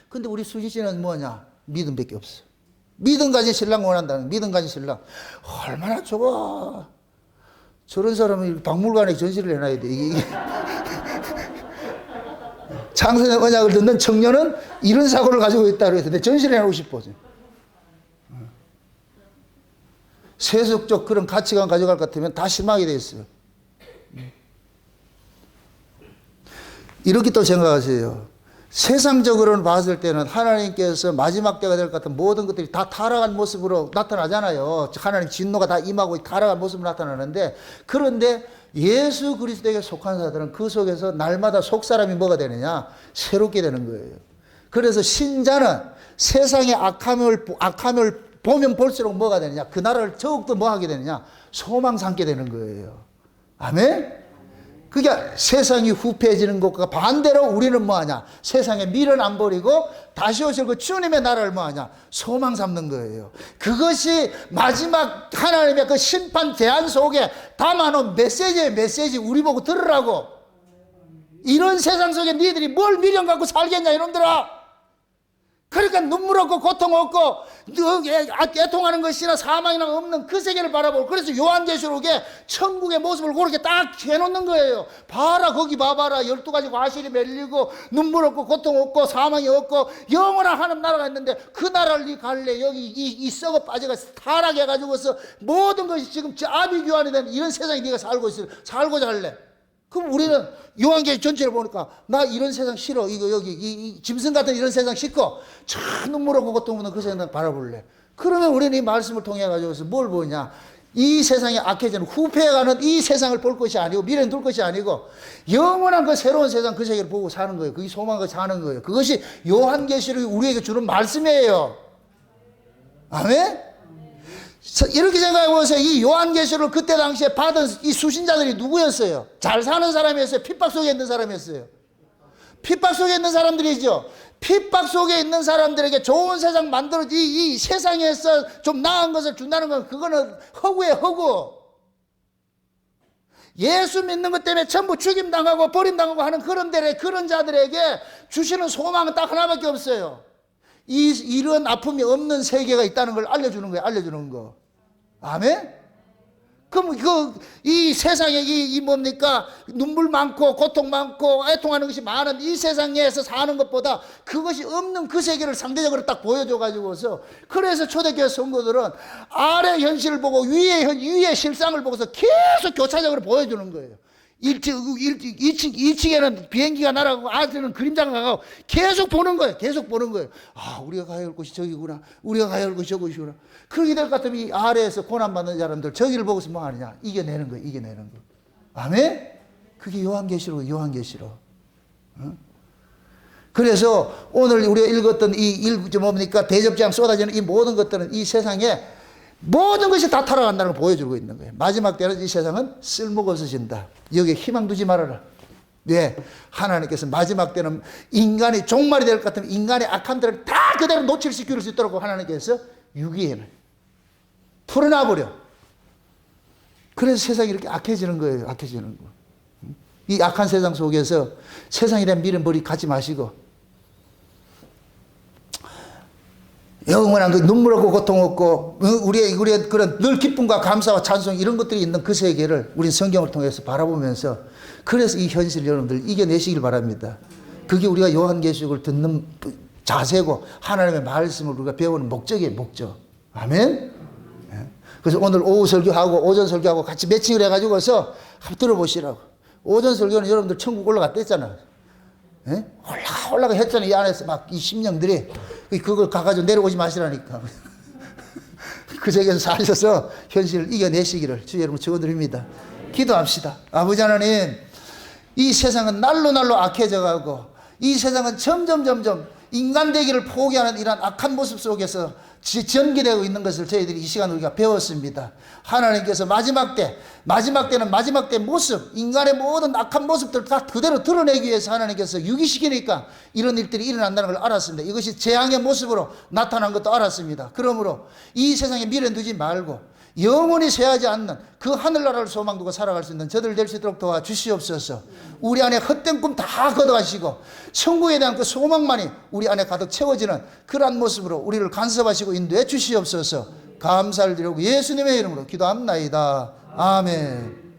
근데 우리 수지 씨는 뭐냐? 믿음밖에 없어. 믿음 가진 신랑 원한다는, 믿음 가진 신랑. 얼마나 좋아. 저런 사람이 박물관에 전시를 해놔야 돼. 이게. 장선의 언약을 듣는 청년은 이런 사고를 가지고 있다 그래서 내 전시를 해놓고 싶어. 세속적 그런 가치관 가져갈 것 같으면 다 실망이 돼 있어요. 이렇게 또 생각하세요. 세상적으로는 봤을 때는 하나님께서 마지막 때가 될 것 같은 모든 것들이 다 타락한 모습으로 나타나잖아요. 하나님 진노가 다 임하고 타락한 모습으로 나타나는데, 그런데 예수 그리스도에게 속한 자들은 그 속에서 날마다 속 사람이 뭐가 되느냐? 새롭게 되는 거예요. 그래서 신자는 세상의 악함을 보면 볼수록 뭐가 되느냐? 그 나라를 더욱더 뭐 하게 되느냐? 소망 삼게 되는 거예요. 아멘? 그게 세상이 후패해지는 것과 반대로 우리는 뭐하냐? 세상의 미련 안 버리고 다시 오실 그 주님의 나라를 뭐하냐? 소망 삼는 거예요. 그것이 마지막 하나님의 그 심판 제안 속에 담아놓은 메시지예요. 메시지. 우리 보고 들으라고. 이런 세상 속에 니들이 뭘 미련 갖고 살겠냐 이놈들아. 그러니까 눈물 없고 고통 없고 애통하는 것이나 사망이나 없는 그 세계를 바라보고, 그래서 요한계시록에 천국의 모습을 그렇게 딱 해놓는 거예요. 봐라, 거기 봐봐라. 12가지 과실이 멜리고 눈물 없고 고통 없고 사망이 없고 영원한 하나님 나라가 있는데, 그 나라를 니 갈래? 여기 이 썩어 빠져가 타락해가지고서 모든 것이 지금 아비규환이 된 이런 세상에 네가 살고자 할래? 그럼 우리는 요한계시록 전체를 보니까 나 이런 세상 싫어. 이거 여기 이 짐승 같은 이런 세상 싫고 참 눈물 없고 고통 없는 그 세상 바라볼래. 그러면 우리는 이 말씀을 통해 가지고서 뭘 보냐? 이 세상에 악해지는 후패해가는 이 세상을 볼 것이 아니고 미래는 둘 것이 아니고 영원한 그 새로운 세상 그 세계를 보고 사는 거예요. 그게 소망을 사는 거예요. 그것이 요한계시록이 우리에게 주는 말씀이에요. 아멘? 이렇게 생각해보세요. 이 요한계시록을 그때 당시에 받은 이 수신자들이 누구였어요? 잘 사는 사람이었어요? 핍박 속에 있는 사람이었어요? 핍박 속에 있는 사람들이죠. 핍박 속에 있는 사람들에게 좋은 세상 만들어, 이 세상에서 좀 나은 것을 준다는 건 그거는 허구예요, 허구. 예수 믿는 것 때문에 전부 죽임당하고 버림당하고 하는 그런 자들에게 주시는 소망은 딱 하나밖에 없어요. 이런 아픔이 없는 세계가 있다는 걸 알려주는 거예요. 알려주는 거. 아멘? 그럼 이 세상에 이 뭡니까? 눈물 많고 고통 많고 애통하는 것이 많은 이 세상에서 사는 것보다 그것이 없는 그 세계를 상대적으로 딱 보여줘가지고서, 그래서 초대교회 성도들은 아래 현실을 보고 위의 실상을 보고서 계속 교차적으로 보여주는 거예요. 2층에는 비행기가 날아가고 아래는 그림자가 가고 계속 보는 거예요. 계속 보는 거예요. 아, 우리가 가야 할 곳이 저기구나. 우리가 가야 할 곳이 저곳이구나. 그렇게 될 것 같으면 이 아래에서 고난받는 사람들 저기를 보고서 뭐 하느냐? 이겨내는 거예요. 이겨내는 거. 아멘? 그게 요한계시록. 어? 그래서 오늘 우리가 읽었던 뭡니까? 대접장 쏟아지는 이 모든 것들은 이 세상에 모든 것이 다 타락한다는 걸 보여주고 있는 거예요. 마지막 때는 이 세상은 쓸모가 없어진다. 여기에 희망 두지 말아라. 왜? 하나님께서 마지막 때는 인간이 종말이 될 것 같으면 인간의 악함들을 다 그대로 노출시킬 수 있도록 하나님께서 유기에는 풀어놔버려. 그래서 세상이 이렇게 악해지는 거예요. 악해지는 거. 이 악한 세상 속에서 세상에 대한 미련 버리 갖지 마시고, 영원한 그 눈물 없고 고통 없고 우리의 그런 늘 기쁨과 감사와 찬송 이런 것들이 있는 그 세계를 우리 성경을 통해서 바라보면서, 그래서 이 현실 여러분들 이겨내시길 바랍니다. 그게 우리가 요한계시록을 듣는 자세고 하나님의 말씀을 우리가 배우는 목적이에요. 목적. 아멘. 그래서 오늘 오후 설교하고 오전 설교하고 같이 매칭을 해가지고서 한번 들어보시라고. 오전 설교는 여러분들 천국 올라갔댔잖아. 올라가 했잖아. 이 안에서 막 이 심령들이 그걸 가가지고 내려오지 마시라니까. 그 세계에서 사셔서 현실을 이겨내시기를 주 여러분 축원드립니다. 기도합시다. 아버지 하나님, 이 세상은 날로 날로 악해져 가고 이 세상은 점점 인간 되기를 포기하는 이러한 악한 모습 속에서 전개되고 있는 것을 저희들이 이 시간 우리가 배웠습니다. 하나님께서 마지막 때는 마지막 때 모습, 인간의 모든 악한 모습들을 다 그대로 드러내기 위해서 하나님께서 유기시키니까 이런 일들이 일어난다는 걸 알았습니다. 이것이 재앙의 모습으로 나타난 것도 알았습니다. 그러므로 이 세상에 미련 두지 말고 영원히 쇠하지 않는 그 하늘나라를 소망 두고 살아갈 수 있는 저들 될 수 있도록 도와주시옵소서. 우리 안에 헛된 꿈 다 걷어가시고 천국에 대한 그 소망만이 우리 안에 가득 채워지는 그러한 모습으로 우리를 간섭하시고 인도해 주시옵소서. 감사를 드리고 예수님의 이름으로 기도합나이다. 아멘.